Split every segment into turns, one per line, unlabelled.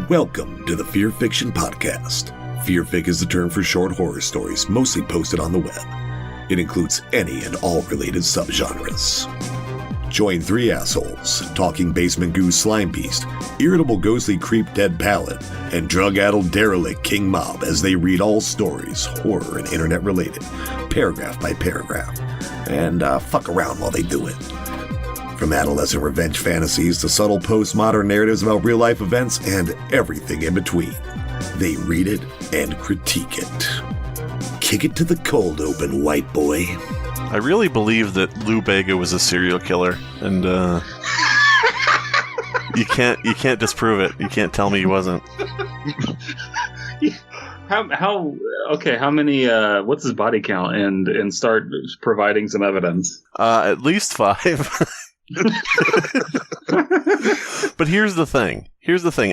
Welcome to the Fearfic Podcast. Fearfic is the term for short horror stories mostly posted on the web. It includes any and all related subgenres. Join three assholes, talking basement goo Slimebeast, irritable ghostly creep dead pallet, and drug-addled derelict King Mob as they read all stories, horror and internet related, paragraph by paragraph, and fuck around while they do it. From adolescent revenge fantasies to subtle postmodern narratives about real-life events and everything in between. They read it and critique it. Kick it to the cold open, white boy.
I really believe that Lou Bega was a serial killer, and you can't disprove it. You can't tell me he wasn't.
How many, what's his body count, and start providing some evidence?
At least 5. But here's the thing.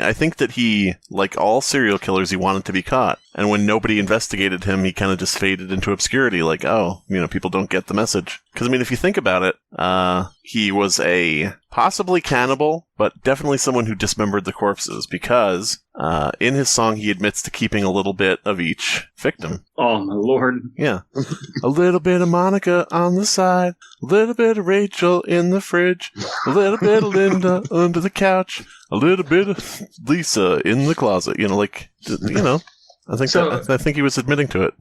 I think that he, like all serial killers, he wanted to be caught. And when nobody investigated him, he kind of just faded into obscurity. Like, people don't get the message. Because, if you think about it, he was a possibly cannibal, but definitely someone who dismembered the corpses. Because in his song, he admits to keeping a little bit of each victim.
Oh, my lord.
Yeah. A little bit of Monica on the side. A little bit of Rachel in the fridge. A little bit of Linda under the couch. A little bit of Lisa in the closet. I think he was admitting to it.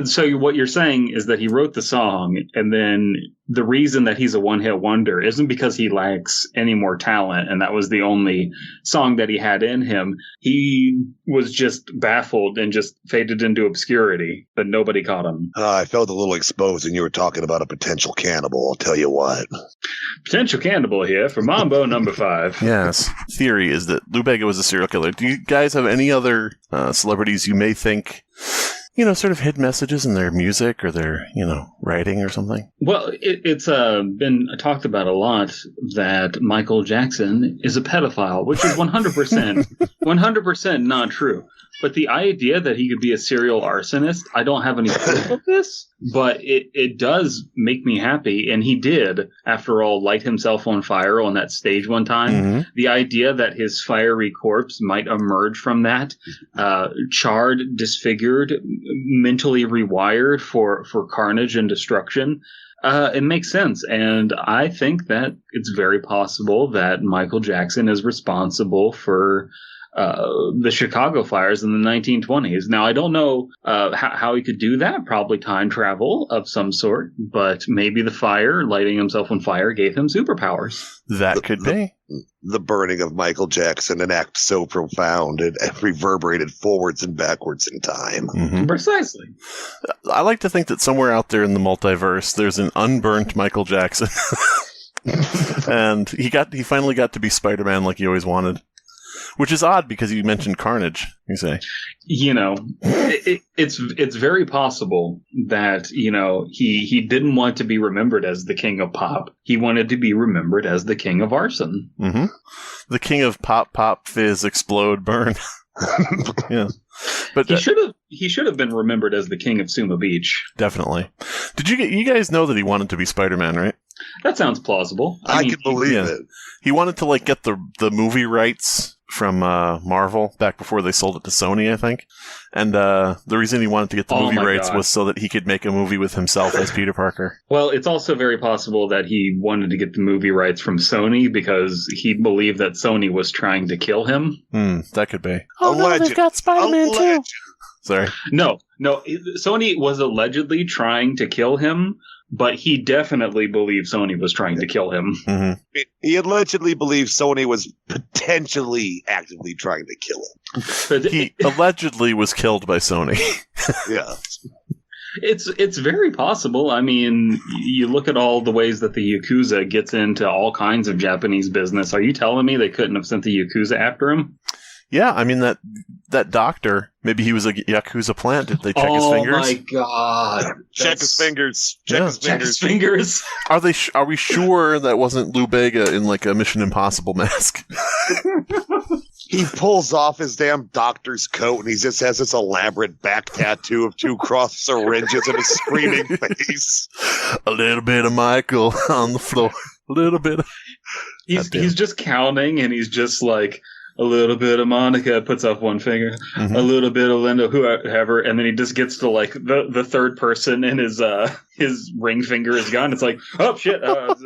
So what you're saying is that he wrote the song, and then the reason that he's a one-hit wonder isn't because he lacks any more talent, and that was the only song that he had in him. He was just baffled and just faded into obscurity, but nobody caught him.
I felt a little exposed when you were talking about a potential cannibal, I'll tell you what.
Potential cannibal here for Mambo number 5.
Yes. Theory is that Lou Bega was a serial killer. Do you guys have any other celebrities you may think sort of hid messages in their music or their, writing or something?
Well, it's been talked about a lot that Michael Jackson is a pedophile, which is 100% not true. But the idea that he could be a serial arsonist, I don't have any proof of this, but it does make me happy. And he did, after all, light himself on fire on that stage one time. Mm-hmm. The idea that his fiery corpse might emerge from that, charred, disfigured, mentally rewired for carnage and destruction, it makes sense. And I think that it's very possible that Michael Jackson is responsible for the Chicago fires in the 1920s. Now, I don't know how he could do that. Probably time travel of some sort, but maybe the fire, lighting himself on fire, gave him superpowers.
That could be.
The burning of Michael Jackson, an act so profound it reverberated forwards and backwards in time.
Mm-hmm.
Precisely.
I like to think that somewhere out there in the multiverse, there's an unburnt Michael Jackson. And he finally got to be Spider-Man like he always wanted. Which is odd because you mentioned carnage, you say.
It's very possible that, he didn't want to be remembered as the king of pop. He wanted to be remembered as the king of arson.
Mm-hmm. The king of pop, fizz, explode, burn. Yeah. But
he should have been remembered as the king of Suma Beach.
Definitely. Did you guys know that he wanted to be Spider-Man, right?
That sounds plausible.
I can believe it.
He wanted to get the movie rights from Marvel back before they sold it to Sony, I think. And the reason he wanted to get the movie rights was so that he could make a movie with himself as Peter Parker.
Well, it's also very possible that he wanted to get the movie rights from Sony because he believed that Sony was trying to kill him.
That could be.
Oh, no, they've got Spider-Man too.
Sorry. No. Sony was allegedly trying to kill him, but he definitely believed Sony was trying to kill him.
Mm-hmm.
He allegedly believed Sony was potentially actively trying to kill him.
He allegedly was killed by Sony.
Yeah.
It's very possible. You look at all the ways that the Yakuza gets into all kinds of Japanese business. Are you telling me they couldn't have sent the Yakuza after him?
Yeah, that doctor, maybe he was a Yakuza plant. Did they check his fingers?
Oh my god.
Check his fingers.
Check his fingers.
Are we sure that wasn't Lou Bega in a Mission Impossible mask?
He pulls off his damn doctor's coat and he just has this elaborate back tattoo of 2 crossed syringes and a screaming face.
A little bit of Michael on the floor. A little bit.
He's just counting and he's just like, a little bit of Monica, puts up one finger, a little bit of Linda, whoever, and then he just gets to like the third person, and his ring finger is gone. It's like, oh shit, a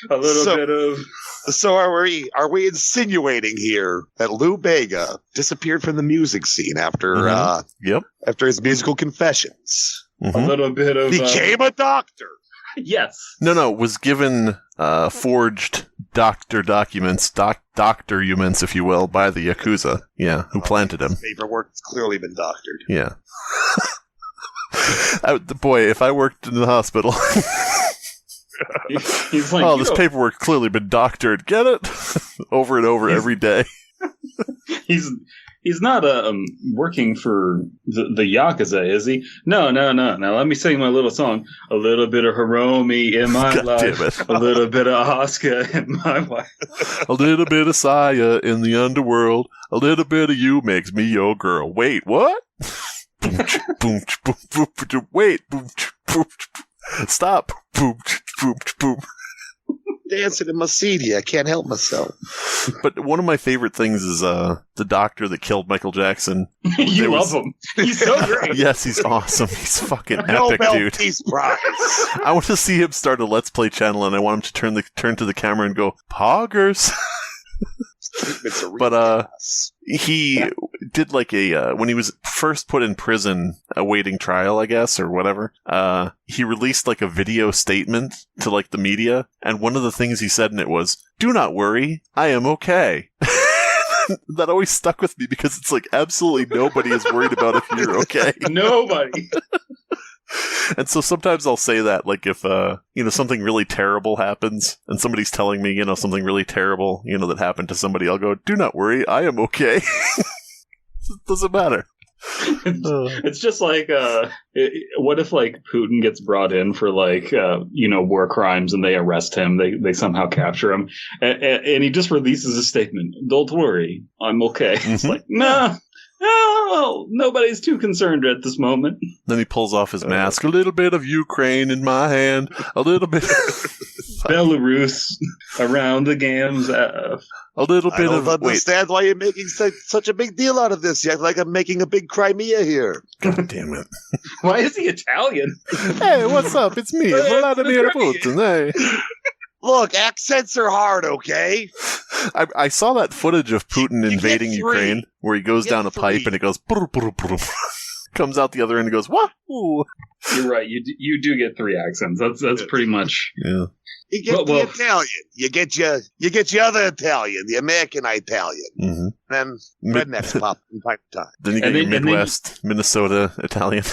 little bit of.
So are we insinuating here that Lou Bega disappeared from the music scene after after his musical confessions?
A little bit of
became a doctor.
Yes.
No, was given forged documents, documents, if you will, by the Yakuza. Yeah, who planted him.
Paperwork has clearly been doctored.
Yeah. Boy, if I worked in the hospital...
He's like,
this paperwork's clearly been doctored. Get it? Over and over every day.
He's not working for the Yakuza, is he? No. Now let me sing my little song. A little bit of Hiromi in my life. A little bit of Asuka in my life.
A little bit of Saya in the underworld. A little bit of you makes me your girl. Wait, what? Boom, boom, boom, boom. Wait, boom, boom. Stop. Boom, boom, boom.
Dancing in my CD. I can't help myself.
But one of my favorite things is the doctor that killed Michael Jackson.
You love him. He's so great.
Yes, he's awesome. He's fucking epic,
Nobel
dude.
Peace Prize.
I want to see him start a Let's Play channel, and I want him to turn to the camera and go, Poggers. But he did like when he was first put in prison awaiting trial, I guess, or whatever, he released like a video statement to like the media, and one of the things he said in it was, "Do not worry, I am okay." That always stuck with me because it's like absolutely nobody is worried about if you're okay.
Nobody.
And so sometimes I'll say that, like if, something really terrible happens and somebody's telling me, something really terrible, that happened to somebody, I'll go, "Do not worry, I am okay." It doesn't matter.
It's just like, what if like Putin gets brought in for like, war crimes and they arrest him, they somehow capture him, and he just releases a statement, "Don't worry, I'm okay." It's like, no, nobody's too concerned at this moment.
Then he pulls off his mask. A little bit of Ukraine in my hand. A little bit
Belarus around the games.
A little bit of...
I don't understand why you're making such a big deal out of this. You act like I'm making a big Crimea here.
God damn it.
Why is he Italian?
Hey, what's up? It's me, Vladimir Putin. Hey.
Look, accents are hard, okay?
I saw that footage of Putin invading Ukraine, where he goes down a pipe and it goes... comes out the other end and goes, "Wahoo!"
You're right. You do get 3 accents. That's pretty much...
Yeah.
You get the Italian. You get your other Italian, the American Italian.
Mm-hmm.
Then rednecks pop from time to time.
Then you get your Midwest, Minnesota Italian.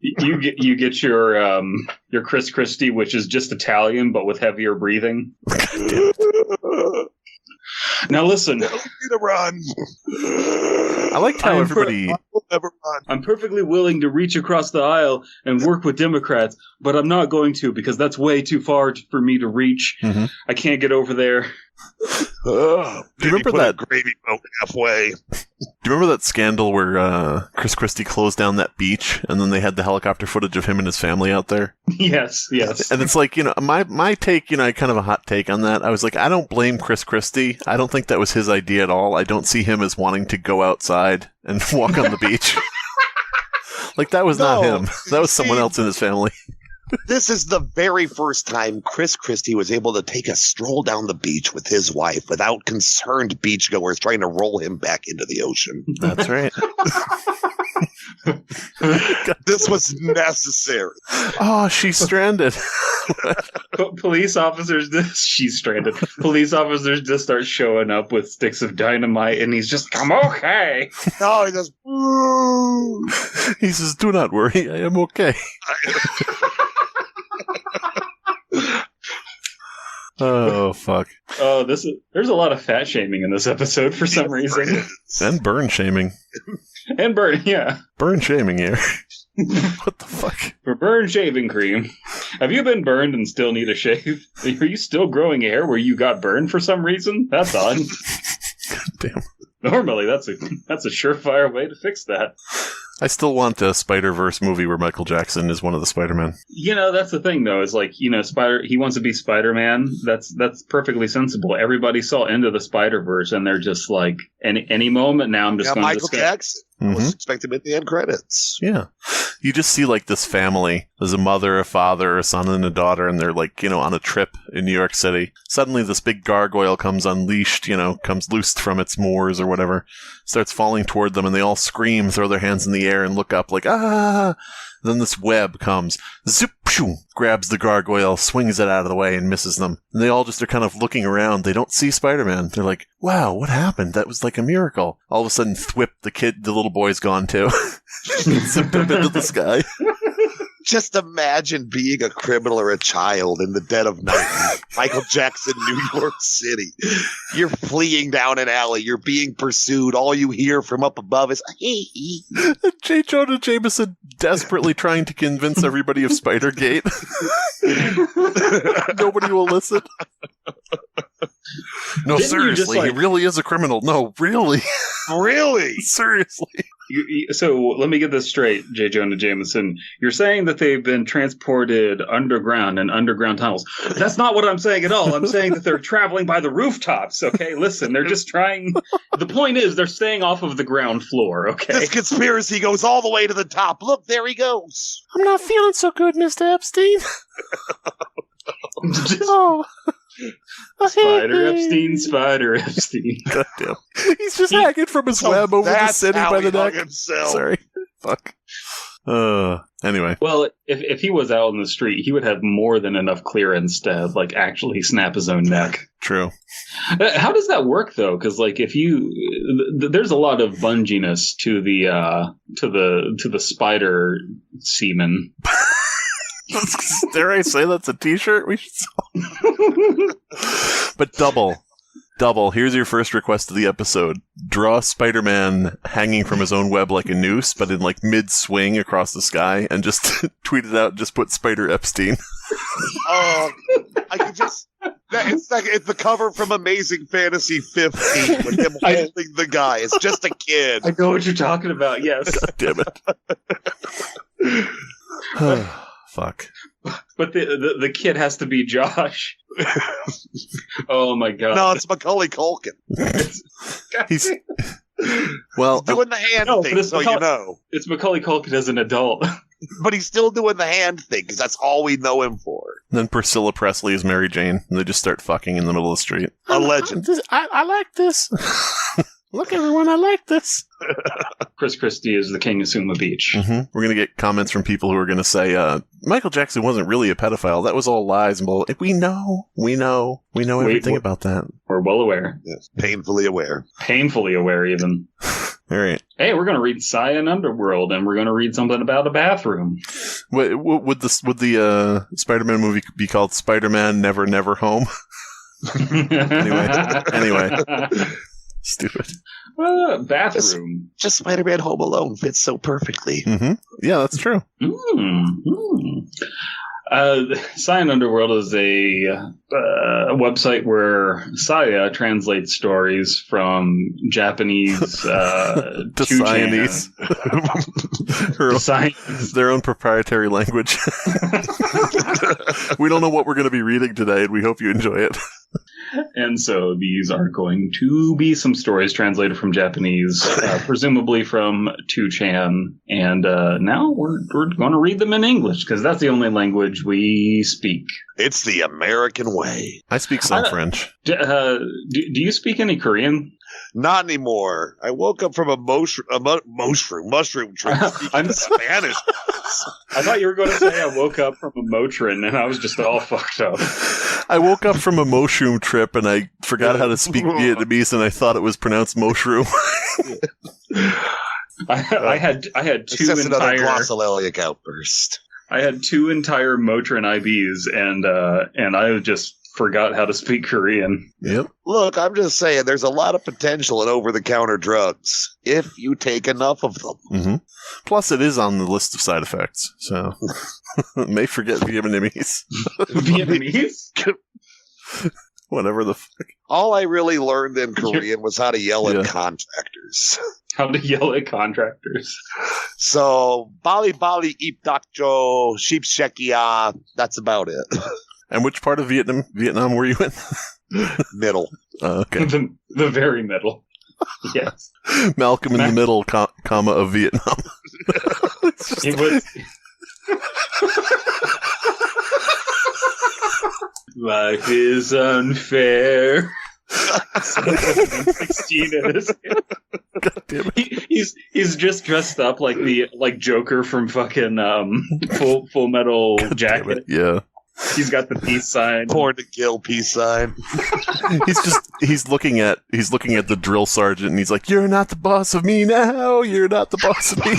You get your Chris Christie, which is just Italian but with heavier breathing. Now listen.
Tell me to run.
I liked how everybody...
I'm perfectly willing to reach across the aisle and work with Democrats, but I'm not going to because that's way too far for me to reach.
Mm-hmm.
I can't get over there.
Do you remember that
gravy boat halfway?
Do you remember that scandal where Chris Christie closed down that beach and then they had the helicopter footage of him and his family out there?
Yes.
And it's like, my take, kind of a hot take on that. I was like, I don't blame Chris Christie. I don't think that was his idea at all. I don't see him as wanting to go outside and walk on the beach. Like, that was not him. That was someone else in his family.
This is the very first time Chris Christie was able to take a stroll down the beach with his wife without concerned beachgoers trying to roll him back into the ocean.
That's right.
This was necessary.
Oh, she's stranded.
Police officers, she's stranded. Police officers just start showing up with sticks of dynamite, and he's just, "I'm okay."
No, he goes, "Ooh."
He says, "Do not worry, I am okay." Oh, fuck.
Oh, there's a lot of fat shaming in this episode for some reason.
And burn shaming.
And burn, yeah.
Burn shaming here. What the fuck?
For burn shaving cream. Have you been burned and still need a shave? Are you still growing hair where you got burned for some reason? That's odd.
God damn.
Normally, that's a surefire way to fix that.
I still want a Spider-Verse movie where Michael Jackson is one of the Spider-Men.
That's the thing, though, is like, he wants to be Spider-Man. That's perfectly sensible. Everybody saw Into the Spider-Verse, and they're just like, any moment now, I'm just going to
Michael Jackson. Was expected at the end credits.
Yeah. You just see, like, this family. There's a mother, a father, a son, and a daughter, and they're, like, on a trip in New York City. Suddenly, this big gargoyle comes unleashed, comes loosed from its moors or whatever, starts falling toward them, and they all scream, throw their hands in the air, and look up like, ah! Then this web comes, zip, shoo, grabs the gargoyle, swings it out of the way, and misses them. And they all just are kind of looking around. They don't see Spider-Man. They're like, wow, what happened? That was like a miracle. All of a sudden, thwip, the little boy's gone too. Zipped up into the sky.
Just imagine being a criminal or a child in the dead of night. Michael Jackson, New York City. You're fleeing down an alley. You're being pursued. All you hear from up above is, hey.
J. Jonah Jameson desperately trying to convince everybody of Spider-Gate. Nobody will listen. No, seriously, he really is a criminal. No, really.
Really?
Seriously.
So let me get this straight, J. Jonah Jameson. You're saying that they've been transported underground in underground tunnels. That's not what I'm saying at all. I'm saying that they're traveling by the rooftops, okay? Listen, they're just trying... The point is, they're staying off of the ground floor, okay?
This conspiracy goes all the way to the top. Look, there he goes.
I'm not feeling so good, Mr. Epstein. Oh.
Spider Epstein.
God damn. He's just hanging from his web over the city by the neck. Sorry. Fuck. Anyway.
Well, if he was out in the street, he would have more than enough clearance to, like, actually snap his own neck.
True.
How does that work, though? Because, like, there's a lot of bunginess to the spider semen.
Dare I say that's a t-shirt we should sell? But double. Here's your first request of the episode. Draw Spider-Man hanging from his own web like a noose, but in like mid-swing across the sky, and just tweet it out, just put Spider Epstein.
I could just... It's the cover from Amazing Fantasy 15 with him holding the guy. It's just a kid.
I know what you're talking about, yes.
God damn it. Fuck.
But the kid has to be Josh. Oh my god.
No, it's Macaulay Culkin.
He's well
doing the hand thing, so you know.
It's Macaulay Culkin as an adult.
But he's still doing the hand thing, because that's all we know him for.
Then Priscilla Presley is Mary Jane, and they just start fucking in the middle of the street.
A legend.
I like this. Look, everyone, I like this.
Chris Christie is the king of Suma Beach.
Mm-hmm. We're going to get comments from people who are going to say, Michael Jackson wasn't really a pedophile. That was all lies and blah. We know everything about that.
We're well aware.
Yes. Painfully aware.
Painfully aware, even.
All right.
Hey, we're going to read Cyan Underworld, and we're going to read something about a bathroom.
Would the Spider-Man movie be called Spider-Man Never Never Home? Anyway. Stupid.
Bathroom.
Just Spider-Man Home Alone fits so perfectly.
Mm-hmm. Yeah, that's true.
Cyan Underworld is a website where Saya translates stories from Japanese
to Cyanese. Their own proprietary language. We don't know what we're going to be reading today, and we hope you enjoy it.
And so these are going to be some stories translated from Japanese, presumably from 2chan. And now we're going to read them in English, because that's the only language we speak.
It's the American way.
I speak some French.
Do you speak any Korean?
Not anymore. I woke up from a mushroom trip speaking Spanish.
I thought you were going to say I woke up from a Motrin, and I was just all fucked up.
I woke up from a mushroom trip, and I forgot how to speak Vietnamese, and I thought it was pronounced mushroom.
I had two
it's
entire
another glossolalia outburst.
I had 2 entire Motrin IBs, and I just forgot how to speak Korean.
Yep.
Look, I'm just saying, there's a lot of potential in over-the-counter drugs if you take enough of them.
Mm-hmm. Plus, it is on the list of side effects, so may forget Vietnamese.
Vietnamese?
Whatever the fuck.
All I really learned in Korean was how to yell at contractors.
How to yell at contractors.
So, bali bali ipdakjo, sheepshekia, that's about it.
And which part of Vietnam were you in?
Middle.
Okay.
The very middle. Yes.
Malcolm in the middle, comma, of Vietnam.
It was... Life is unfair. 16 in his head.
God damn it.
He's just dressed up like Joker from fucking Full Metal Jacket.
Yeah.
He's got the peace sign.
Born to kill peace sign.
he's looking at the drill sergeant and he's like, "You're not the boss of me now. You're not the boss of me."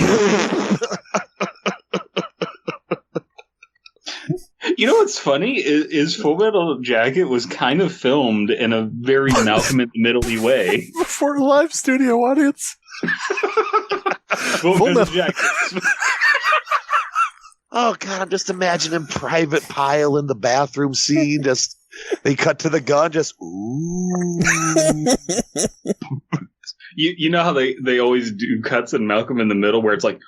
You know what's funny is Full Metal Jacket was kind of filmed in a very Malcolm in the Middle-y way.
For a live studio audience.
Full Metal Jacket.
Oh, God, I'm just imagining Private Pile in the bathroom scene. Just, they cut to the gun, just, ooh.
You know how they always do cuts in Malcolm in the Middle where it's like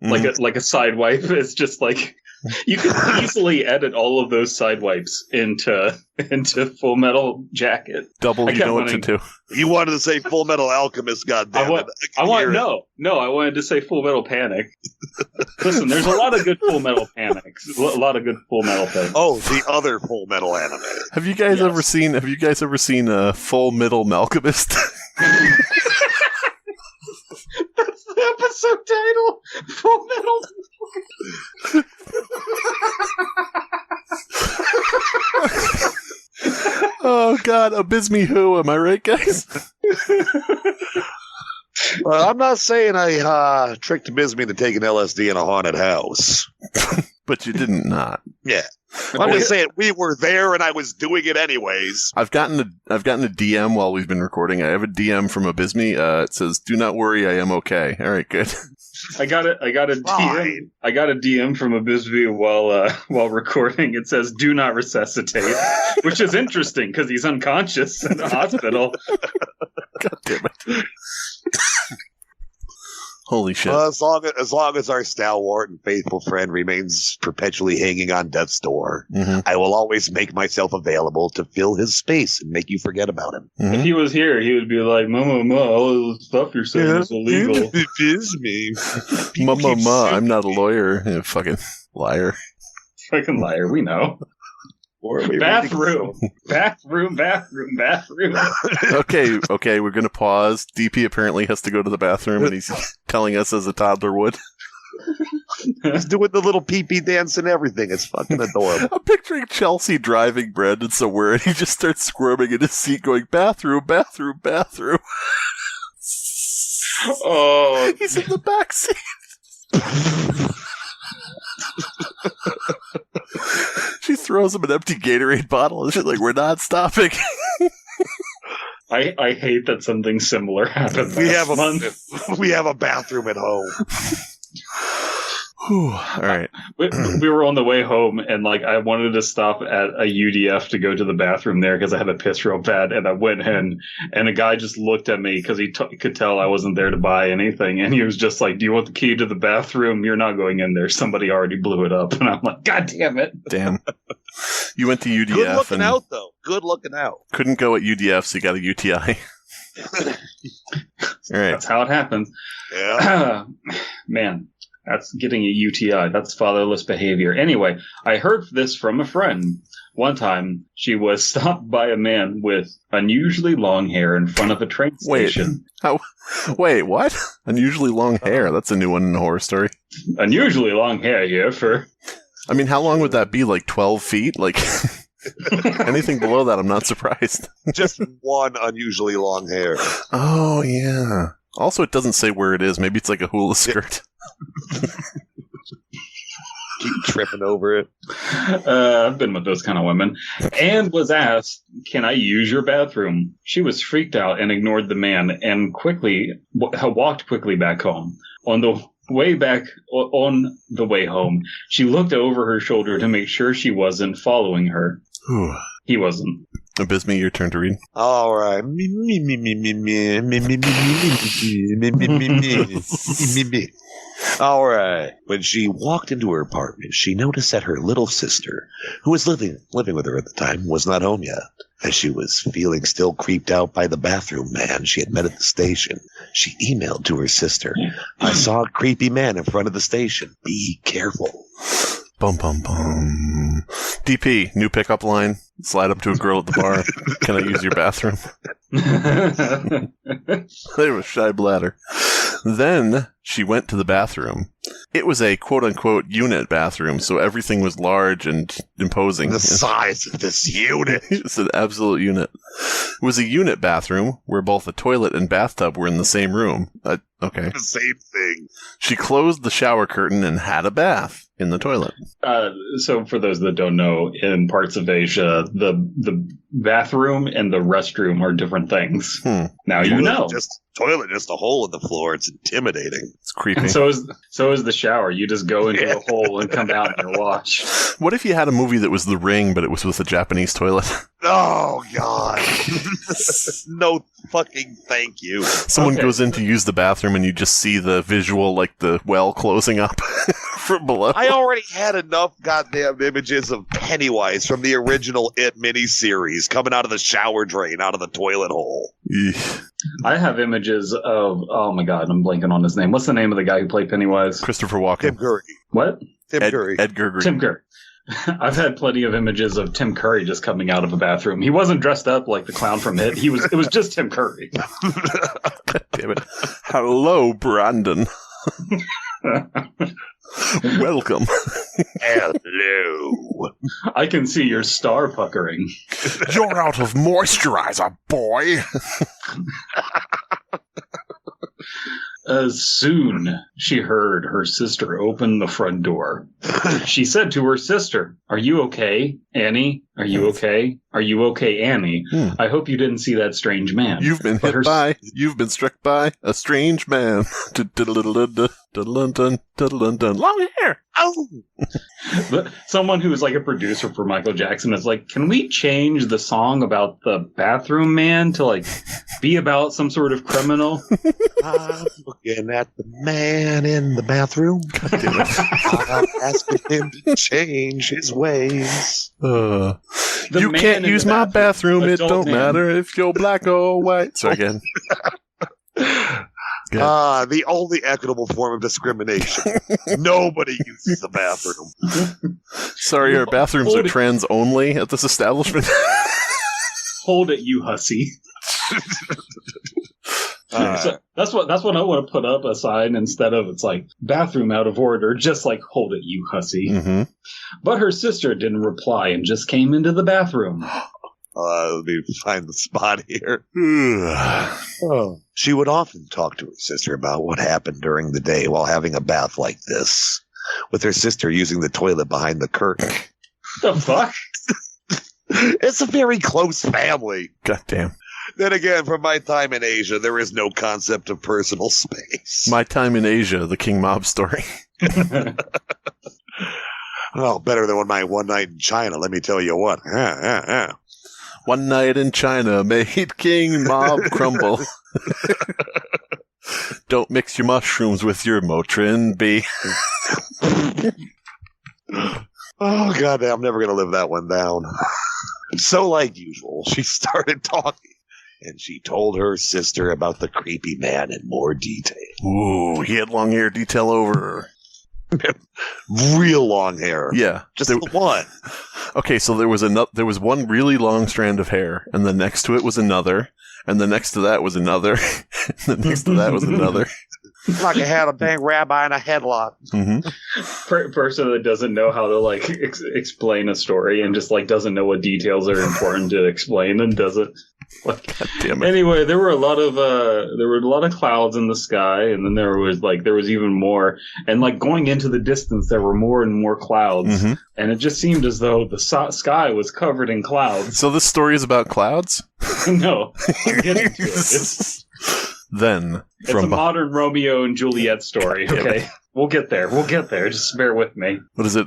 a side wipe? It's just like, you could easily edit all of those side wipes into Full Metal Jacket.
Double, you know what to do.
You wanted to say Full Metal Alchemist, goddammit.
I wanted to say Full Metal Panic. Listen, there's a lot of good Full Metal Panics. A lot of good Full Metal things.
Oh, the other Full Metal anime.
Have you guys ever seen Full Metal Malcolmist?
That's the episode title. Full Metal.
Oh God, Abysmii who? Am I right, guys?
I'm not saying I tricked Abysmii into taking LSD in a haunted house.
But you didn't not.
Yeah. I'm just saying we were there and I was doing it anyways.
I've gotten a DM while we've been recording. I have a DM from Abysmii. It says, "Do not worry, I am okay." All right, good.
I got a DM. I got a DM from Abysmii while recording. It says, "Do not resuscitate," which is interesting because he's unconscious in the hospital.
God damn it! Holy shit!
As long as our stalwart and faithful friend remains perpetually hanging on death's door, I will always make myself available to fill his space and make you forget about him.
If he was here, he would be like, "Mama, all the stuff you're saying is illegal."
It is me.
Mama, I'm not a lawyer. You fucking liar.
Fucking liar. We know. Bathroom.
Okay, we're gonna pause. DP apparently has to go to the bathroom, and he's telling us as a toddler would.
He's doing the little pee-pee dance and everything. It's fucking adorable.
I'm picturing Chelsea driving Brandon somewhere, and he just starts squirming in his seat, going, "Bathroom, bathroom, bathroom."
Oh,
he's in the back seat. She throws him an empty Gatorade bottle and she's like, "We're not stopping."
I hate that something similar happened.
We have a bathroom at home.
All right.
We were on the way home, and I wanted to stop at a UDF to go to the bathroom there because I had to piss real bad. And I went in, and a guy just looked at me because he could tell I wasn't there to buy anything, and he was just like, "Do you want the key to the bathroom? You're not going in there. Somebody already blew it up." And I'm like, "God damn it!"
Damn. You went to UDF.
Good looking out, though. Good looking out.
Couldn't go at UDF, so you got a UTI. All right.
That's how it happens.
Yeah.
Man. That's getting a UTI. That's fatherless behavior. Anyway, I heard this from a friend. One time, she was stopped by a man with unusually long hair in front of a train station.
Wait, what? Unusually long hair? That's a new one in the horror story.
Unusually long hair here for...
I mean, how long would that be? 12 feet? Anything below that, I'm not surprised.
Just one unusually long hair.
Oh, yeah. Also, it doesn't say where it is. Maybe it's like a hula skirt.
Keep tripping over it.
I've been with those kind of women. And was asked, "Can I use your bathroom?" She was freaked out and ignored the man and walked quickly back home. On the way home, she looked over her shoulder to make sure she wasn't following her. He wasn't.
Abysmii, your turn to read.
All right. All right. When she walked into her apartment, she noticed that her little sister, who was living with her at the time, was not home yet. As she was feeling still creeped out by the bathroom man she had met at the station, she emailed to her sister, "I saw a creepy man in front of the station. Be careful."
Bum, bum, bum. DP, new pickup line. Slide up to a girl at the bar. Can I use your bathroom? They were shy bladder. Then she went to the bathroom. It was a quote-unquote unit bathroom, so everything was large and imposing.
The size of this unit.
It's an absolute unit. It was a unit bathroom where both a toilet and bathtub were in the same room. Okay.
The same thing.
She closed the shower curtain and had a bath in the toilet.
So for those that don't know, in parts of Asia, the bathroom and the restroom are different things. Now you know.
Toilet, just a hole in the floor. It's intimidating.
It's creepy.
So is the shower. You just go into a hole and come out in your wash.
What if you had a movie that was The Ring, but it was with a Japanese toilet?
Oh, God. No fucking thank you.
Someone goes in to use the bathroom and you just see the visual, like the well closing up from below.
I already had enough goddamn images of Pennywise from the original It miniseries coming out of the shower drain, out of the toilet hole.
I have images of, oh my God, I'm blanking on his name. What's the name of the guy who played Pennywise?
Christopher Walken.
Tim Curry.
What?
Tim Curry.
Edgar Green.
Tim Curry. I've had plenty of images of Tim Curry just coming out of a bathroom. He wasn't dressed up like the clown from It. It was just Tim Curry.
God damn it. Hello, Brandon. Welcome.
Hello.
I can see your star puckering.
You're out of moisturizer, boy.
As soon she heard her sister open the front door, she said to her sister, "Are you okay, Annie? Are you okay? Are you okay, Annie? I hope you didn't see that strange man.
You've been you've been struck by a strange man." Long hair.
Oh.
But someone who is like a producer for Michael Jackson is like, can we change the song about the bathroom man to like be about some sort of criminal?
I'm looking at the man in the bathroom. I'm asking him to change his ways.
You can't use my bathroom. It don't matter if you're black or white. Sorry again.
The only equitable form of discrimination. Nobody uses the bathroom.
Sorry, our bathrooms are trans only at this establishment.
Hold it, you hussy. So that's what I want to put up a sign instead of it's like bathroom out of order, just like hold it, you hussy.
Mm-hmm.
But her sister didn't reply and just came into the bathroom.
Let me find the spot here. She would often talk to her sister about what happened during the day while having a bath like this, with her sister using the toilet behind the curtain.
The fuck?
It's a very close family.
Goddamn.
Then again, from my time in Asia, there is no concept of personal space.
My time in Asia, the King Mob story.
Well, better than my one night in China, let me tell you what.
One night in China made King Mob crumble. Don't mix your mushrooms with your Motrin, B.
Oh, goddamn, I'm never going to live that one down. So, like usual, she started talking, and she told her sister about the creepy man in more detail.
Ooh, he had long hair, detail over.
Real long hair.
Yeah.
Just the one.
Okay, so there was one really long strand of hair, and the next to it was another, and the next to that was another, and the next to that was another.
Like I had a dang rabbi in a headlock.
Mm-hmm.
Person that doesn't know how to like explain a story and just like doesn't know what details are important to explain and does it. Like,
God damn it.
Anyway, there were a lot of clouds in the sky, and then there was even more, and like going into the distance, there were more and more clouds, and it just seemed as though the sky was covered in clouds.
So this story is about clouds?
No, I'm getting to it.
Then
It's a modern Romeo and Juliet story. Okay, we'll get there. Just bear with me.
What is it?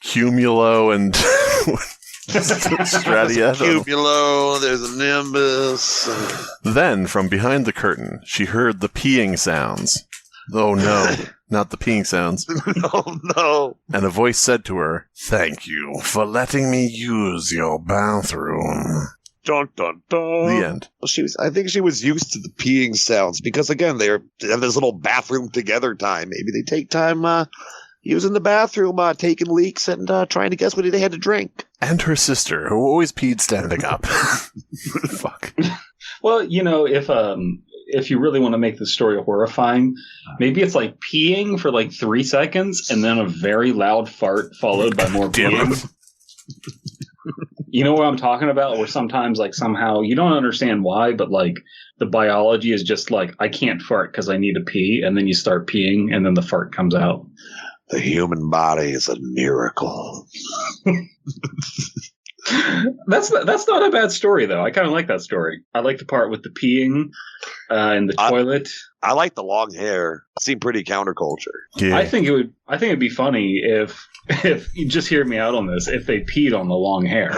Cumulo and Stratiatum.
Cupulo, there's a nimbus.
Then, from behind the curtain, she heard the peeing sounds. Oh no, not the peeing sounds.
Oh no.
And a voice said to her, "Thank you for letting me use your bathroom."
Dun, dun, dun.
The end.
Well, I think she was used to the peeing sounds because, again, they have this little bathroom together time. Maybe they take time using the bathroom, taking leaks, and trying to guess what they had to drink.
And her sister, who always peed standing up. Fuck.
Well, if you really want to make the story horrifying, maybe it's like peeing for like 3 seconds and then a very loud fart followed by more peeing. You know what I'm talking about? Where sometimes, like, somehow you don't understand why, but like the biology is just like, I can't fart because I need to pee, and then you start peeing, and then the fart comes out.
The human body is a miracle.
That's not a bad story, though. I kind of like that story. I like the part with the peeing in the toilet.
I like the long hair. It seemed pretty counterculture.
Yeah. I think it'd be funny if you just hear me out on this, if they peed on the long hair.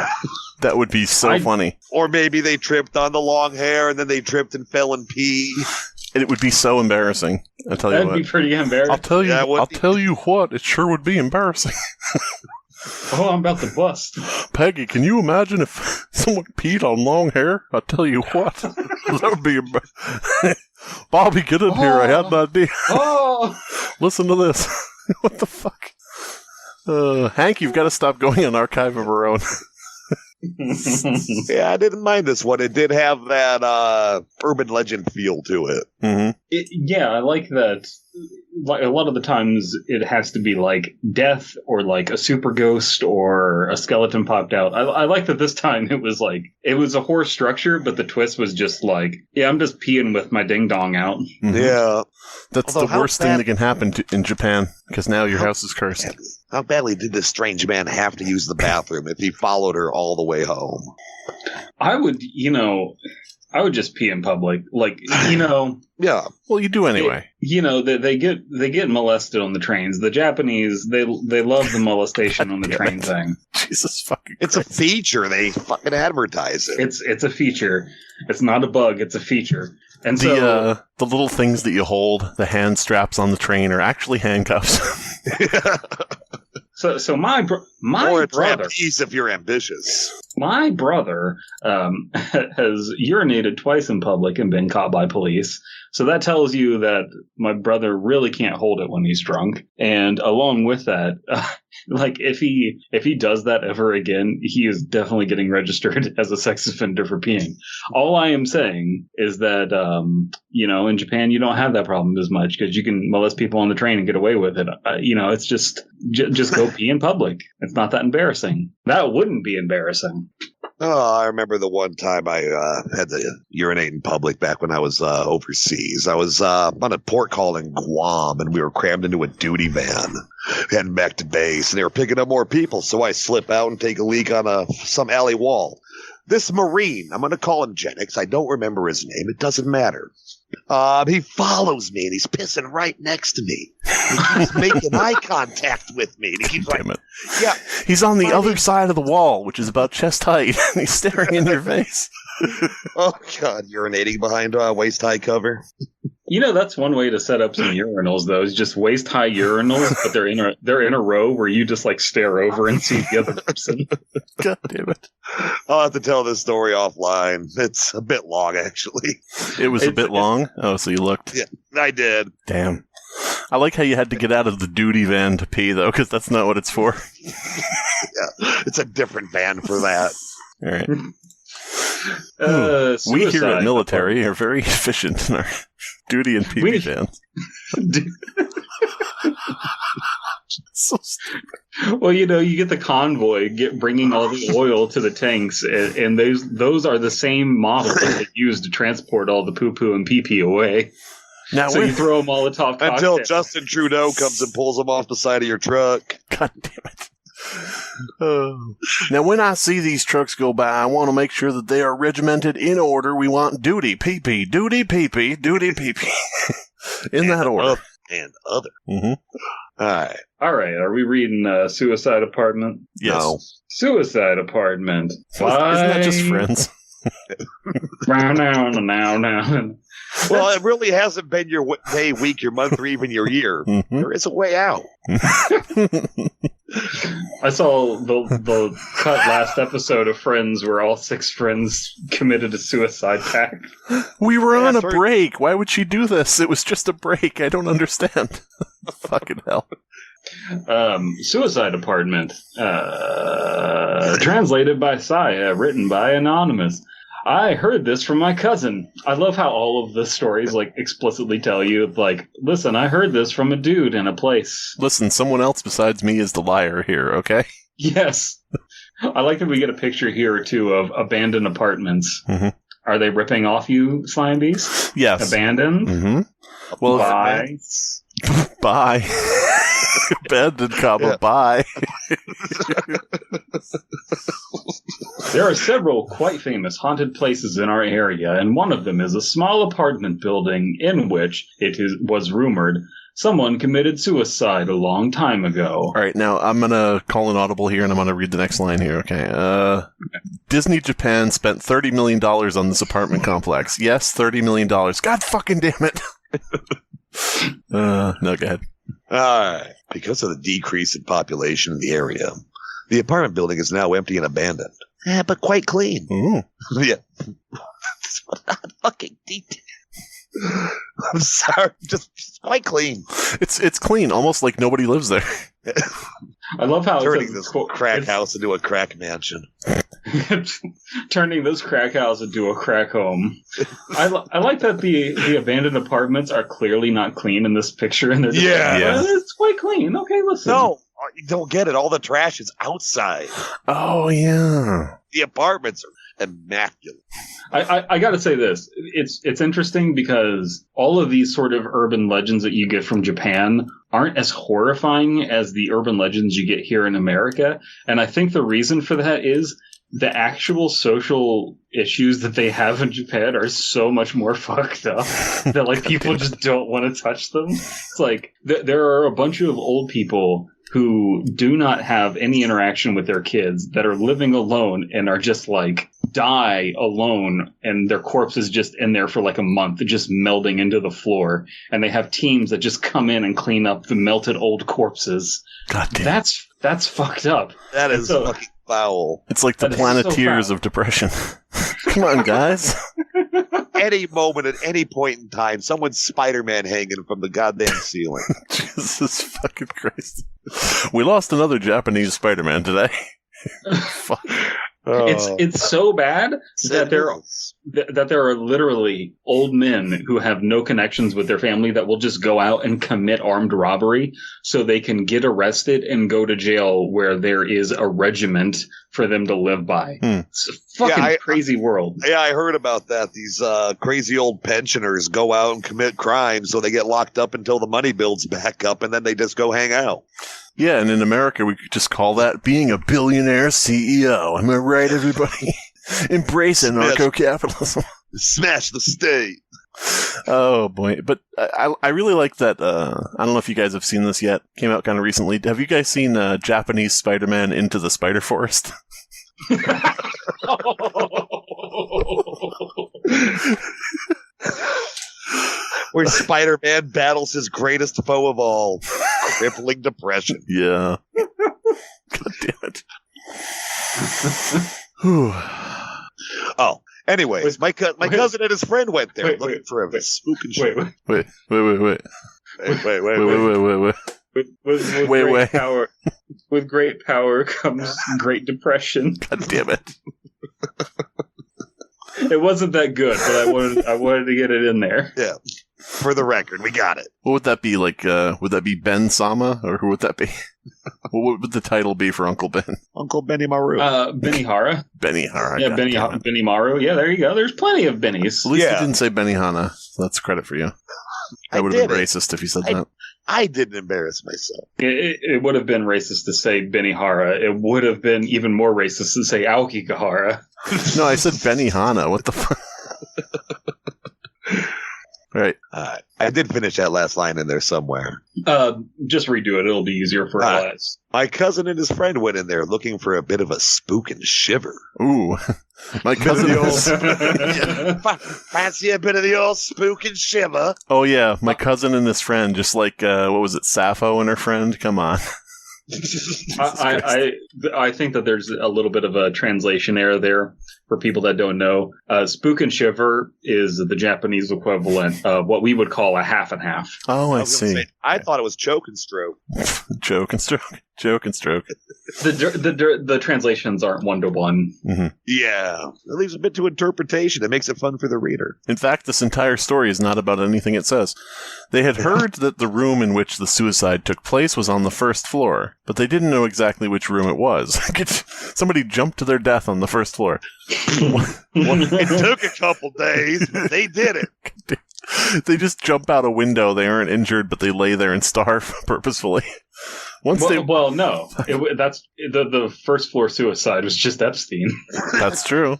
That would be so funny.
Or maybe they tripped on the long hair and then they tripped and fell in pee.
And it would be so embarrassing. I'll tell you what.
That'd be pretty embarrassing.
I'll tell you what, it sure would be embarrassing.
Oh, I'm about to bust.
Peggy, can you imagine if someone peed on long hair? I'll tell you what. That would be embarrassing. Bobby, get in here. I had an idea.
Oh!
Listen to this. What the fuck? Hank, you've got to stop going on Archive of Our Own.
Yeah, I didn't mind this one. It did have that urban legend feel to it.
Mm-hmm.
Yeah, I like that. Like, a lot of the times it has to be like death or like a super ghost or a skeleton popped out. I like that this time it was a horror structure, but the twist was just like, yeah, I'm just peeing with my ding dong out.
Mm-hmm.
Yeah.
That's the worst thing that can happen in Japan, because now your house is cursed.
How badly did this strange man have to use the bathroom if he followed her all the way home?
I would just pee in public. Like,
Yeah.
Well, you do anyway.
They get molested on the trains. The Japanese, they love the molestation on the train thing.
Jesus fucking
Christ. It's a feature. They fucking advertise it.
It's a feature. It's not a bug. It's a feature. And
the little things that you hold, the hand straps on the train, are actually handcuffs.
So my
or a
brother,
trapeze if you're ambitious.
My brother has urinated twice in public and been caught by police. So that tells you that my brother really can't hold it when he's drunk. And along with that, like if he does that ever again, he is definitely getting registered as a sex offender for peeing. All I am saying is that in Japan you don't have that problem as much because you can molest people on the train and get away with it. It's just go pee in public. It's not that embarrassing. That wouldn't be embarrassing.
Oh, I remember the one time I had to urinate in public back when I was overseas. I was on a port call in Guam, and we were crammed into a duty van heading back to base, and they were picking up more people, so I slip out and take a leak on some alley wall. This Marine, I'm going to call him Jenix. I don't remember his name. It doesn't matter. He follows me, and he's pissing right next to me. He keeps making eye contact with me. And he keeps
Damn it.
Yeah.
He's on the other side of the wall, which is about chest height, and he's staring in your face.
Oh, God, urinating behind waist-high cover.
That's one way to set up some urinals, though, is just waist-high urinals, but they're in a row where you just, like, stare over and see the other person.
God damn it.
I'll have to tell this story offline. It's a bit long, actually.
It was a bit long? Oh, so you looked.
Yeah, I did.
Damn. I like how you had to get out of the duty van to pee, though, because that's not what it's for.
Yeah, it's a different van for that.
All right.
We
here at military are very efficient in our duty and pee vans. So stupid.
Well, you get the convoy bringing all the oil to the tanks, and those are the same models that use to transport all the poo-poo and pee-pee away.
Now,
so you throw a Molotov cocktail.
Until Justin Trudeau comes and pulls them off the side of your truck.
God damn it. Now, when I see these trucks go by, I want to make sure that they are regimented in order. We want duty, pee-pee, duty, pee-pee, duty, pee-pee. In that order.
and other.
Mm-hmm.
All
right. Are we reading Suicide Apartment?
Yes.
No.
Suicide Apartment.
Isn't that just Friends?
Now.
Well, it really hasn't been your day, week, your month, or even your year.
Mm-hmm.
There is a way out.
I saw the cut last episode of Friends where all 6 friends committed a suicide pact.
We were on a
sorry.
break. Why would she do this? It was just a break. I don't understand. Fucking hell.
Suicide Apartment. Translated by Saya, written by Anonymous. I heard this from my cousin. I love how all of the stories explicitly tell you, listen, I heard this from a dude in a place.
Listen, someone else besides me is the liar here, okay?
Yes. I like that we get a picture here or two of abandoned apartments.
Mm-hmm.
Are they ripping off you, Slimebeast?
Yes.
Abandoned?
Mm-hmm. Well,
Bye.
Bye. Abandoned comma,
Yeah.
bye.
There are several quite famous haunted places in our area, and one of them is a small apartment building in which was rumored someone committed suicide a long time ago.
All right, now I'm going to call an audible here, and I'm going to read the next line here, okay? Disney Japan spent $30 million on this apartment complex. Yes, $30 million. God fucking damn it. No, go ahead.
Because of the decrease in population in the area, the apartment building is now empty and abandoned. But quite clean.
Ooh.
Yeah. Not fucking detail. I'm sorry, just quite clean.
It's clean, almost like nobody lives there.
I love how
Turning this crack house into a crack mansion.
Turning this crack house into a crack home. I like that the abandoned apartments are clearly not clean in this picture, and they're just it's quite clean. Okay, listen.
No, you don't get it. All the trash is outside.
Oh, yeah.
The apartments are immaculate.
I got to say this. It's interesting because all of these sort of urban legends that you get from Japan aren't as horrifying as the urban legends you get here in America. And I think the reason for that is the actual social issues that they have in Japan are so much more fucked up that people just don't want to touch them. It's there are a bunch of old people who do not have any interaction with their kids that are living alone and are just die alone, and their corpse is just in there for a month, just melding into the floor, and they have teams that just come in and clean up the melted old corpses.
God damn.
That's fucked up.
That is fucking foul.
It's like the Planeteers of depression. Come on, guys.
Any moment, at any point in time, someone's Spider-Man hanging from the goddamn ceiling.
Jesus fucking Christ. We lost another Japanese Spider-Man today. Fuck.
It's so bad that there are literally old men who have no connections with their family that will just go out and commit armed robbery so they can get arrested and go to jail where there is a regiment for them to live by. It's a fucking crazy world.
Yeah, I heard about that. These crazy old pensioners go out and commit crimes so they get locked up until the money builds back up, and then they just go hang out.
Yeah, and in America, we could just call that being a billionaire CEO. Am I right, everybody? Embrace anarcho-capitalism.
Smash the state.
Oh, boy. But I really like that. I don't know if you guys have seen this yet. Came out kind of recently. Have you guys seen Japanese Spider-Man Into the Spider Forest?
Where Spider-Man battles his greatest foe of all, crippling depression.
Yeah. God damn it.
Oh, anyways, my cousin and his friend went there looking for a spook and shit.
Wait.
With great power comes great depression.
God damn it.
It wasn't that good, but I wanted to get it in there.
Yeah. For the record, we got it.
What would that be like? Would that be Ben Sama, or who would that be? What would the title be for Uncle Ben?
Uncle Benny Maru.
Benihara.
Benihara.
Yeah, Benny Maru. Yeah, there you go. There's plenty of Bennies.
At least you didn't say Benihana, so that's credit for you. That would have been racist if you said that.
I didn't embarrass myself.
It would have been racist to say Benihara. It would have been even more racist to say Aokigahara.
No, I said Benihana. What the fuck? Right.
I did finish that last line in there somewhere.
Just redo it. It'll be easier for us.
My cousin and his friend went in there looking for a bit of a spook and shiver.
Ooh. My cousin
Fancy a bit of the old spook and shiver?
Oh, yeah. My cousin and his friend, just like, what was it, Sappho and her friend? Come on.
I think that there's a little bit of a translation error there for people that don't know. Spook and shiver is the Japanese equivalent of what we would call a half and half.
Oh, I see.
I thought it was choke and stroke.
Joke and stroke. Joke and stroke.
The translations aren't 1-to-1.
Mm-hmm.
Yeah. It leaves a bit to interpretation. It makes it fun for the reader.
In fact, this entire story is not about anything it says. They had heard that the room in which the suicide took place was on the first floor, but they didn't know exactly which room it was. Somebody jumped to their death on the first floor.
It took a couple days, but they did it.
They just jump out a window. They aren't injured, but they lay there and starve purposefully. No.
That's the first floor suicide was just Epstein.
That's true.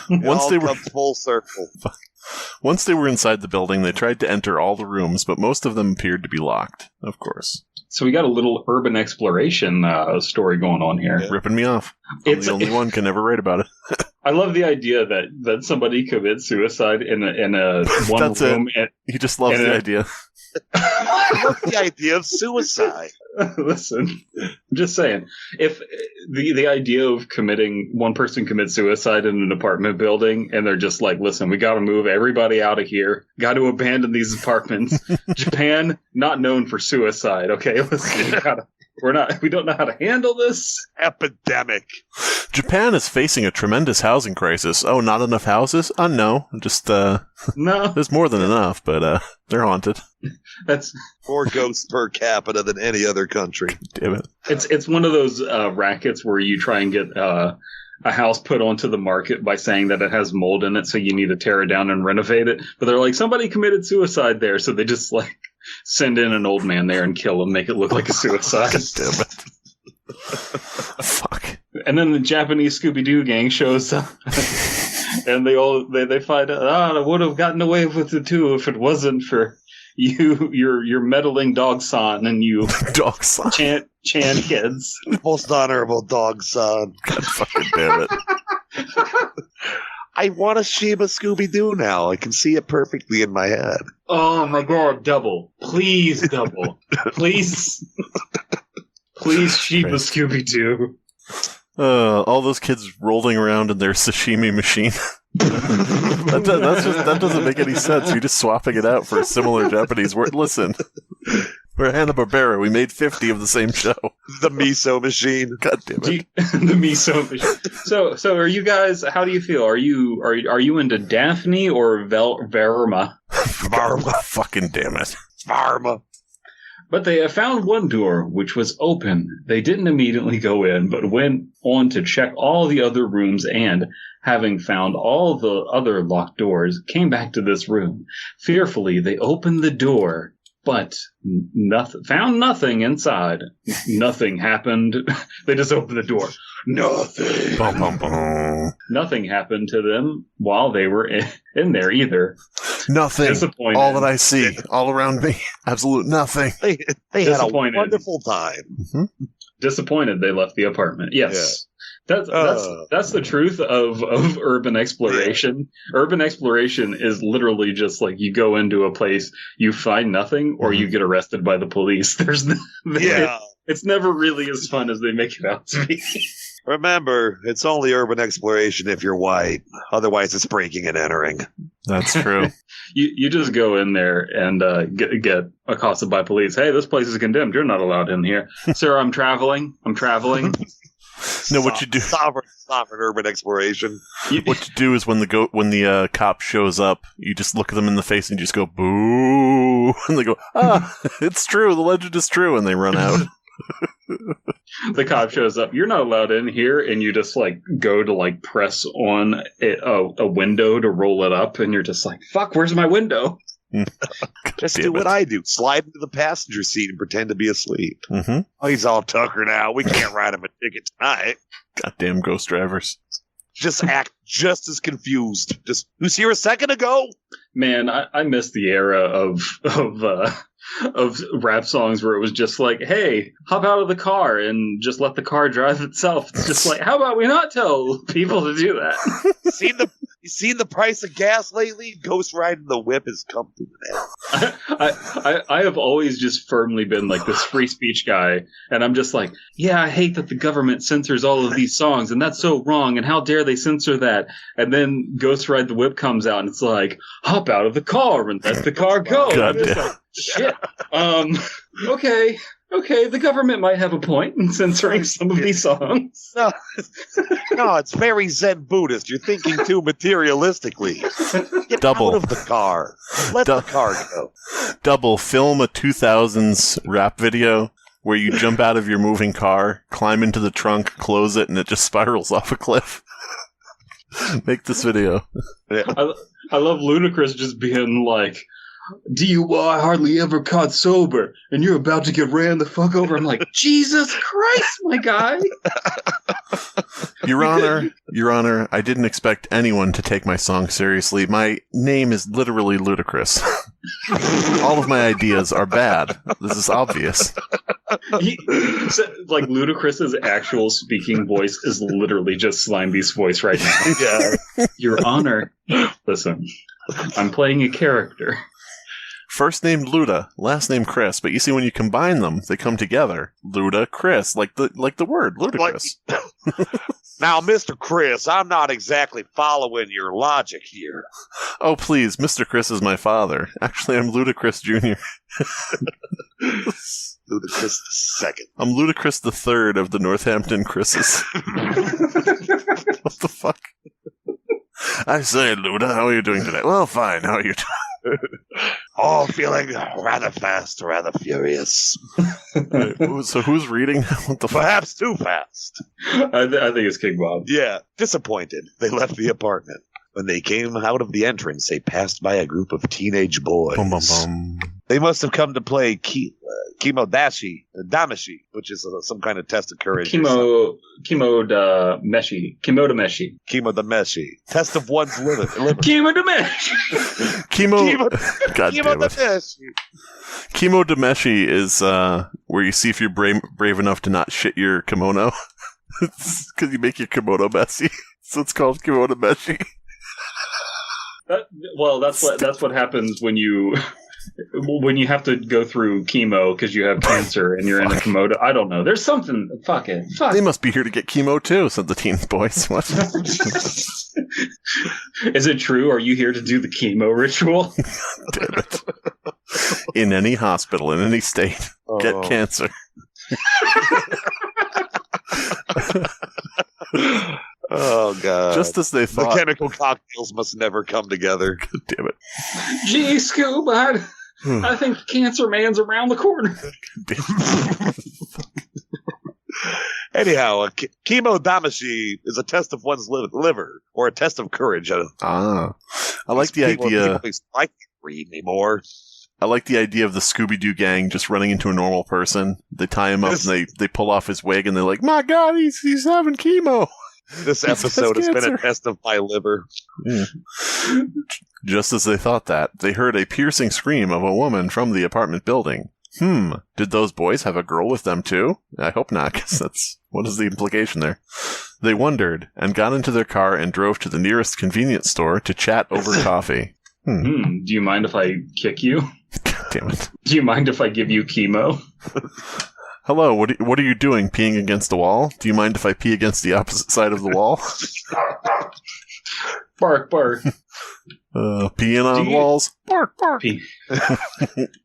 Once they were full circle.
Once they were inside the building, they tried to enter all the rooms, but most of them appeared to be locked, of course.
So we got a little urban exploration story going on here.
Yeah. Ripping me off. I'm the only one can ever write about it.
I love the idea that somebody commits suicide in a one room.
He just loves the idea.
I love the idea of suicide.
Listen, I'm just saying, if the idea of one person commits suicide in an apartment building, and they're just like, listen, we got to move everybody out of here, got to abandon these apartments. Japan, not known for suicide. Okay, listen, we don't know how to handle this
epidemic.
Japan is facing a tremendous housing crisis. Oh, not enough houses? No, just
no.
There's more than enough, but they're haunted.
That's
more ghosts per capita than any other country.
Damn it!
It's one of those rackets where you try and get a house put onto the market by saying that it has mold in it, so you need to tear it down and renovate it. But they're like, somebody committed suicide there, so they just like send in an old man there and kill him, make it look like a suicide.
Damn it! Fuck.
And then the Japanese Scooby-Doo gang shows up. And they find out, I would have gotten away with it too if it wasn't for your meddling dog-san and you
dog-san
Chan kids.
Most honorable dog-san.
God fucking damn it.
I want a Shiba Scooby-Doo now. I can see it perfectly in my head.
Oh my god, double. Please, double. Please. Please, Shiba Scooby-Doo.
All those kids rolling around in their sashimi machine. that doesn't make any sense. You're just swapping it out for a similar Japanese word. Listen, we're Hanna-Barbera. We made 50 of the same show.
The miso machine.
God damn it.
The miso machine. So are you guys? How do you feel? Are you into Daphne or Varma?
Varma.
Fucking damn it.
Varma.
But they found one door, which was open. They didn't immediately go in, but went on to check all the other rooms and, having found all the other locked doors, came back to this room. Fearfully, they opened the door, but found nothing inside. Nothing happened. They just opened the door. Nothing.
Bum, bum, bum.
Nothing happened to them while they were in there either.
Nothing.
Disappointed.
All that I see, all around me, absolute nothing.
They had a wonderful time.
Mm-hmm.
Disappointed they left the apartment. Yes. Yeah. That's the truth of urban exploration. Yeah. Urban exploration is literally just like you go into a place, you find nothing, or you get arrested by the police. It's never really as fun as they make it out to be.
Remember, it's only urban exploration if you're white. Otherwise, it's breaking and entering.
That's true.
You just go in there and get accosted by police. Hey, this place is condemned. You're not allowed in here. Sir, I'm traveling.
No, what you do?
Sovereign urban exploration.
What you do is when the cop shows up, you just look at them in the face and you just go, boo. And they go, it's true. The legend is true. And they run out.
The cop shows up. You're not allowed in here, and you just like go to like press on a window to roll it up, and you're just like, "Fuck, where's my window?"
Just do what I do: slide into the passenger seat and pretend to be asleep.
Mm-hmm.
Oh, he's all tuckered out. We can't write him a ticket tonight.
Goddamn ghost drivers!
Just act just as confused. Just, who's here a second ago?
Man, I miss the era of rap songs where it was just like, hey, hop out of the car and just let the car drive itself. It's just like, how about we not tell people to do that?
You seen the price of gas lately? Ghost riding the whip has come through that.
I have always just firmly been like this free speech guy, and I'm just like, yeah, I hate that the government censors all of these songs, and that's so wrong, and how dare they censor that? And then Ghost Ride the Whip comes out, and it's like, hop out of the car and let the car go.
God
It's
damn.
like, shit. Okay, the government might have a point in censoring some of these songs.
No, it's very Zen Buddhist. You're thinking too materialistically. Get
Double.
out of the car. Let the car go.
Double, film a 2000s rap video where you jump out of your moving car, climb into the trunk, close it, and it just spirals off a cliff. Make this video.
I love Ludacris just being like, DUI hardly ever caught sober, and you're about to get ran the fuck over. I'm like, Jesus Christ, my guy.
Your Honor, I didn't expect anyone to take my song seriously. My name is literally Ludacris. All of my ideas are bad. This is obvious.
Like, Ludacris's actual speaking voice is literally just Slimebeast's voice right now.
Yeah.
Your Honor, listen, I'm playing a character.
First name Luda, last name Chris, but you see when you combine them, they come together. Luda, Chris, like the word ludicrous.
Now, Mr. Chris, I'm not exactly following your logic here.
Oh, please, Mr. Chris is my father. Actually, I'm Ludacris Jr.
Ludacris the second.
I'm Ludacris the third of the Northampton Chris's. What the fuck? I say, Luda, how are you doing today? Well, fine. How are you doing?
Oh, feeling rather fast, rather furious.
So who's reading? What the fuck?
Perhaps too fast.
I think it's King Bob.
Yeah, disappointed. They left the apartment. When they came out of the entrance, they passed by a group of teenage boys.
Bum, bum, bum.
They must have come to play Damashi, which is some kind of test of courage.
Chemodameshi.
Test of one's liver.
Chemodameshi.
God damn it. Chemodameshi is where you see if you're brave enough to not shit your kimono. Because you make your kimono messy. So it's called Chemodameshi.
Well, that's what happens when you have to go through chemo because you have cancer and you're in a Komodo. I don't know. There's something. Fuck it.
They must be here to get chemo too, said the teen boys. What?
Is it true? Are you here to do the chemo ritual?
Damn it. In any hospital, in any state, get cancer.
Oh, God.
Just as they thought.
The chemical cocktails must never come together.
God damn it.
Gee, Scoob, I think Cancer Man's around the corner.
Anyhow, Chemodamashi is a test of one's liver, or a test of courage.
I like the idea.
I can't read anymore.
I like the idea of the Scooby-Doo gang just running into a normal person. They tie him up and they pull off his wig and they're like, my God, he's having chemo.
This episode has been a test of my liver.
Yeah. Just as they thought that, they heard a piercing scream of a woman from the apartment building. Did those boys have a girl with them too? I hope not, because what is the implication there? They wondered, and got into their car and drove to the nearest convenience store to chat over coffee.
Do you mind if I kick you?
God damn it.
Do you mind if I give you chemo?
Hello, what are you doing, peeing against the wall? Do you mind if I pee against the opposite side of the wall?
Bark, bark.
Peeing on walls? Bark, bark.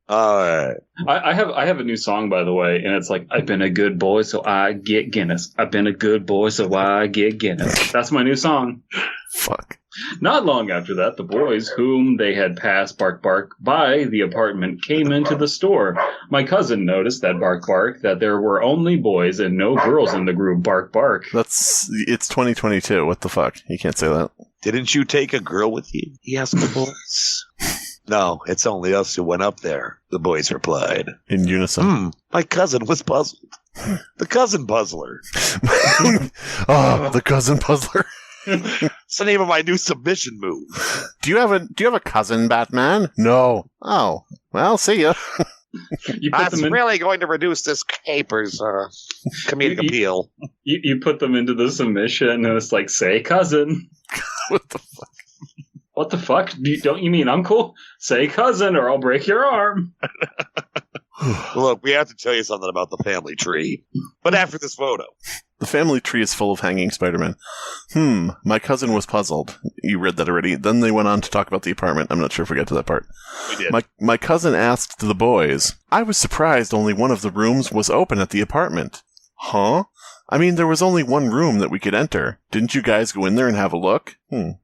All right.
I have a new song, by the way, and it's like, I've been a good boy, so I get Guinness. I've been a good boy, so I get Guinness. That's my new song.
Fuck.
Not long after that, the boys, whom they had passed Bark Bark by the apartment, came into the store. My cousin noticed that Bark Bark, that there were only boys and no girls in the group Bark Bark.
It's 2022. What the fuck? You can't say that.
Didn't you take a girl with you? He asked the boys. No, it's only us who went up there, the boys replied.
In unison.
My cousin was puzzled. The cousin puzzler.
The cousin puzzler.
It's the name of my new submission move.
Do you have a cousin, Batman? No. Oh, well, see ya.
You put
That's
them in,
really going to reduce this caper's comedic appeal.
you put them into the submission, and it's like, say cousin.
What the fuck?
What the fuck? Don't you mean uncle? Say cousin, or I'll break your arm.
Look, we have to tell you something about the family tree. But after this photo.
The family tree is full of hanging Spider-Man. My cousin was puzzled. You read that already. Then they went on to talk about the apartment. I'm not sure if we got to that part.
We did.
My cousin asked the boys, I was surprised only one of the rooms was open at the apartment. Huh? I mean, there was only one room that we could enter. Didn't you guys go in there and have a look?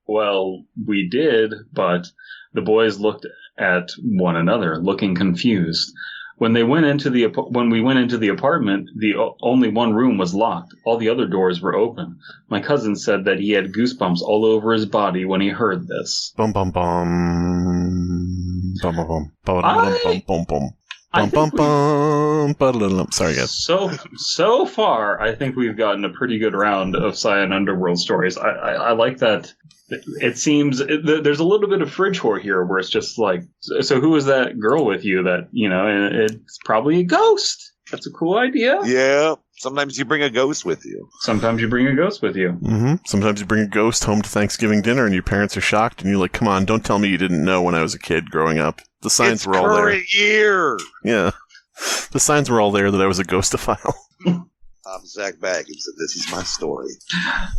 Well, we did, but the boys looked at one another, looking confused. When we went into the apartment, the only one room was locked. All the other doors were open. My cousin said that he had goosebumps all over his body when he heard this.
Bum bum bum. Bum bum bum. Bum bum bum bum. Bum bum bum. Sorry, guys.
So far, I think we've gotten a pretty good round of Cyan Underworld stories. I like that. It seems there's a little bit of fridge whore here, where it's just like, so who was that girl with you? That it's probably a ghost. That's a cool idea.
Yeah. Sometimes you bring a ghost with you.
Sometimes you bring a ghost with you.
Mm-hmm. Sometimes you bring a ghost home to Thanksgiving dinner, and your parents are shocked, and you're like, "Come on, don't tell me you didn't know when I was a kid growing up." The signs were all there.
Current year.
Yeah, the signs were all there that I was a ghostophile.
I'm Zach Baggins, and this is my story.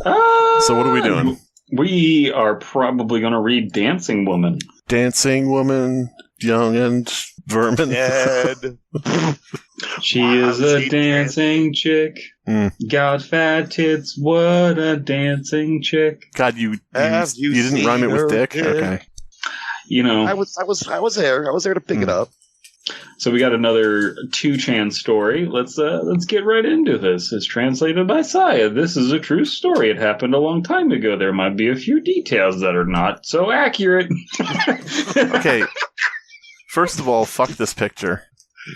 So what are we doing?
We are probably going to read Dancing Woman.
Dancing Woman, young and vermin.
Dead.
She is a dancing chick. Got fat tits. What a dancing chick.
God, you didn't rhyme it with dick? Okay.
I was there. I was there to pick it up.
So we got another 2chan story. Let's get right into this. It's translated by Saya. This is a true story. It happened a long time ago. There might be a few details that are not so accurate.
Okay. First of all, fuck this picture.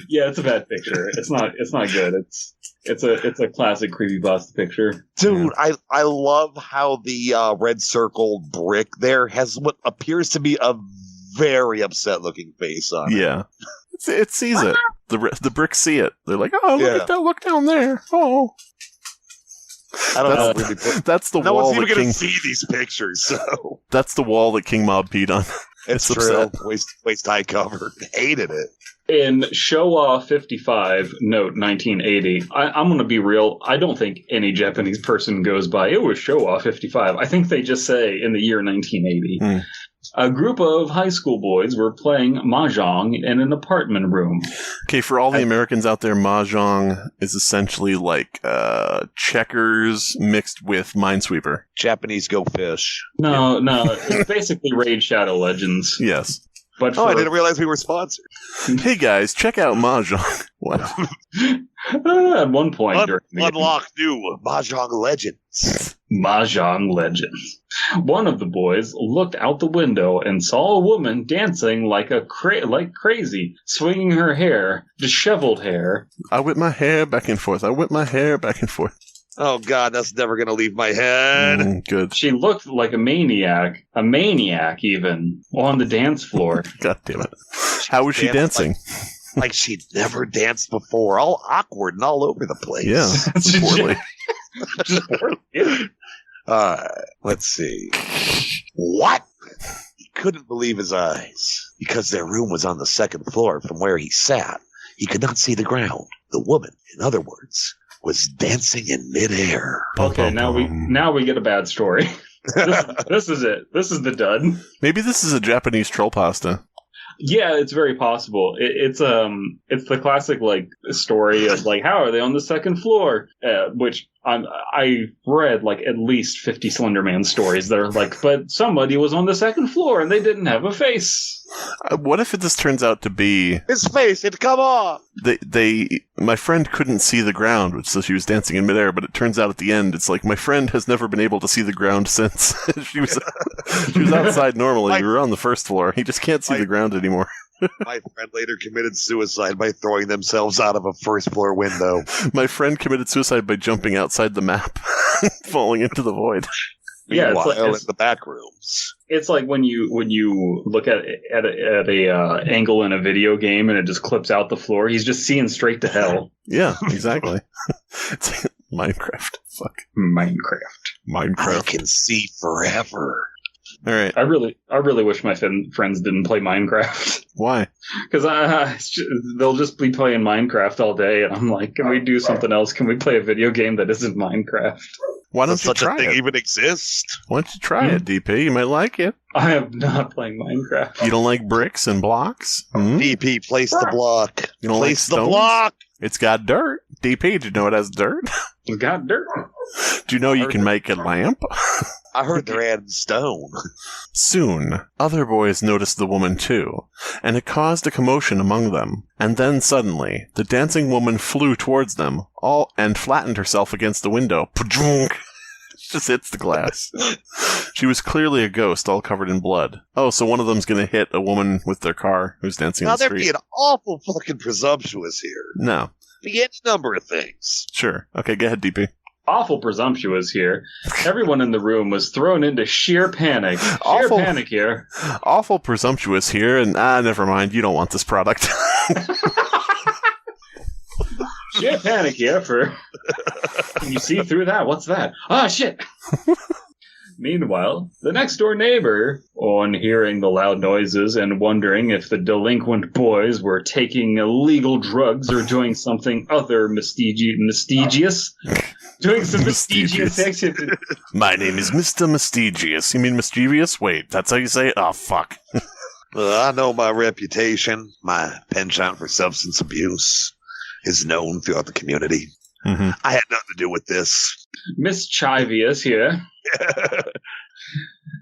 Yeah, it's a bad picture. It's not good. It's a classic creepypasta picture.
Dude, I love how the red circle brick there has what appears to be a very upset looking face on it.
Yeah. It sees it. The bricks see it. They're like, oh, look at that. Look down there. Oh.
I don't know. Really
that's the
no
wall
one's even
that
going to see these pictures, so.
That's the wall that King Mob peed on.
It's true. Waist high cover. Hated it.
In Showa 55, note 1980, I'm going to be real. I don't think any Japanese person goes by, it was Showa 55. I think they just say in the year 1980. A group of high school boys were playing mahjong in an apartment room.
Okay, for all the Americans out there, mahjong is essentially like checkers mixed with Minesweeper.
Japanese Go Fish.
No, it's basically Raid Shadow Legends.
Yes.
But
I didn't realize we were sponsored.
Hey guys, check out mahjong. What?
At one point during the
unlock new Mahjong Legends.
Mahjong Legends. One of the boys looked out the window and saw a woman dancing like crazy, swinging her hair, disheveled hair.
I whip my hair back and forth. I whip my hair back and forth.
Oh God, that's never going to leave my head.
Good.
She looked like a maniac even, on the dance floor.
God damn it. How was she dancing?
Like she'd never danced before, all awkward and all over the place.
Yeah, poorly.
Just poorly.
Let's see. What? He couldn't believe his eyes. Because their room was on the second floor from where he sat. He could not see the ground. The woman, in other words, was dancing in midair.
Okay, now we get a bad story. This is it. This is the dud.
Maybe this is a Japanese troll pasta.
Yeah, it's very possible. It's the classic like story of like, how are they on the second floor? Which I read like at least 50 Slender Man stories that are like, but somebody was on the second floor and they didn't have a face.
What if this turns out to be
his face? It'd come off.
My friend couldn't see the ground, which so she was dancing in midair. But it turns out at the end, it's like my friend has never been able to see the ground since she was outside normally. We were on the first floor. He just can't see the ground anymore.
My friend later committed suicide by throwing themselves out of a first floor window.
My friend committed suicide by jumping outside the map, falling into the void.
Yeah, it's
Meanwhile,
like
in the back rooms.
it's like when you look at a angle in a video game and it just clips out the floor. He's just seeing straight to hell.
Yeah, exactly. It's like Minecraft. Fuck.
Minecraft.
I can see forever.
All right.
I really wish my friends didn't play Minecraft.
Why?
Because they'll just be playing Minecraft all day, and I'm like, can we do something else? Can we play a video game that isn't Minecraft?
Why don't
Does
you
such a
try
thing
it?
even exist?
Why don't you try it, DP? You might like it.
I am not playing Minecraft.
You don't like bricks and blocks? Hmm?
DP, place the block.
You don't
Place
like
the
stones?
block.
It's got dirt. DP, did you know it has dirt?
We got dirt.
Do you know you can make a lamp?
I heard they're adding stone.
Soon, other boys noticed the woman too, and it caused a commotion among them. And then suddenly, the dancing woman flew towards them, and flattened herself against the window. Pajunk! Just hits the glass. She was clearly a ghost, all covered in blood. Oh, so one of them's gonna hit a woman with their car who's dancing
Now
in the
they're
street.
being awful fucking presumptuous here.
No.
Be any number of things.
Sure. Okay, go ahead, DP.
Awful presumptuous here. Everyone in the room was thrown into sheer panic.
Awful.
Sheer panic here.
Awful presumptuous here, and never mind, you don't want this product.
Sheer panic here for... Can you see through that? What's that? Ah, shit! Meanwhile, the next-door neighbor, on hearing the loud noises and wondering if the delinquent boys were taking illegal drugs or doing something other mischievous, doing some mischievous activity.
My name is Mr. Mischievous. You mean mischievous? Wait, that's how you say it? Oh, fuck.
I know my reputation. My penchant for substance abuse is known throughout the community.
Mm-hmm.
I had nothing to do with this.
Mischievous here.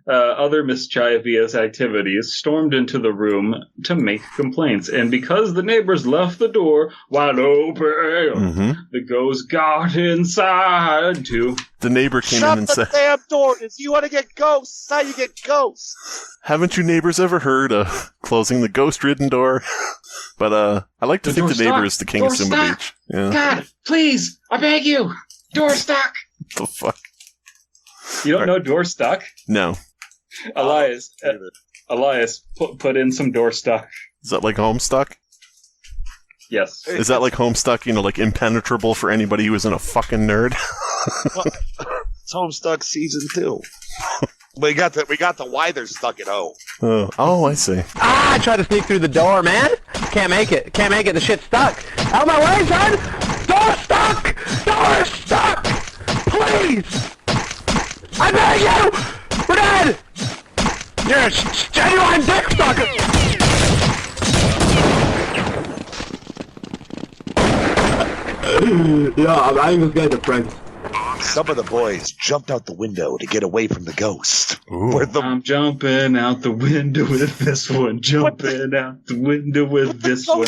Other mischievous activities stormed into the room to make complaints, and because the neighbors left the door wide open, the ghost got inside too.
The neighbor came
Shut
in and
the
said,
damn door! If you want to get ghosts, how you get ghosts?
haven't you neighbors ever heard of closing the ghost-ridden door? But I like to
The
think
door's
the neighbor
stuck.
is the king of
Door's
Simba
stuck.
Beach. Yeah.
God, please, I beg you, door stuck.
What the fuck?
You don't know door stuck?
No.
Elias, put in some door stuck.
Is that like Homestuck?
Yes.
Is that like Homestuck, like impenetrable for anybody who isn't a fucking nerd?
It's Homestuck season 2. we got the why they're stuck at home.
Oh, I see.
I tried to sneak through the door, man. Can't make it. The shit's stuck. Out of my way, son! Door stuck! Door stuck! Please! I beg you! We're dead! You're a genuine dick sucker! Yeah, I think this guy's a prank.
Some of the boys jumped out the window to get away from the ghost.
Ooh.
Where the
I'm jumping out the window with this one. Jumping out the window with this one.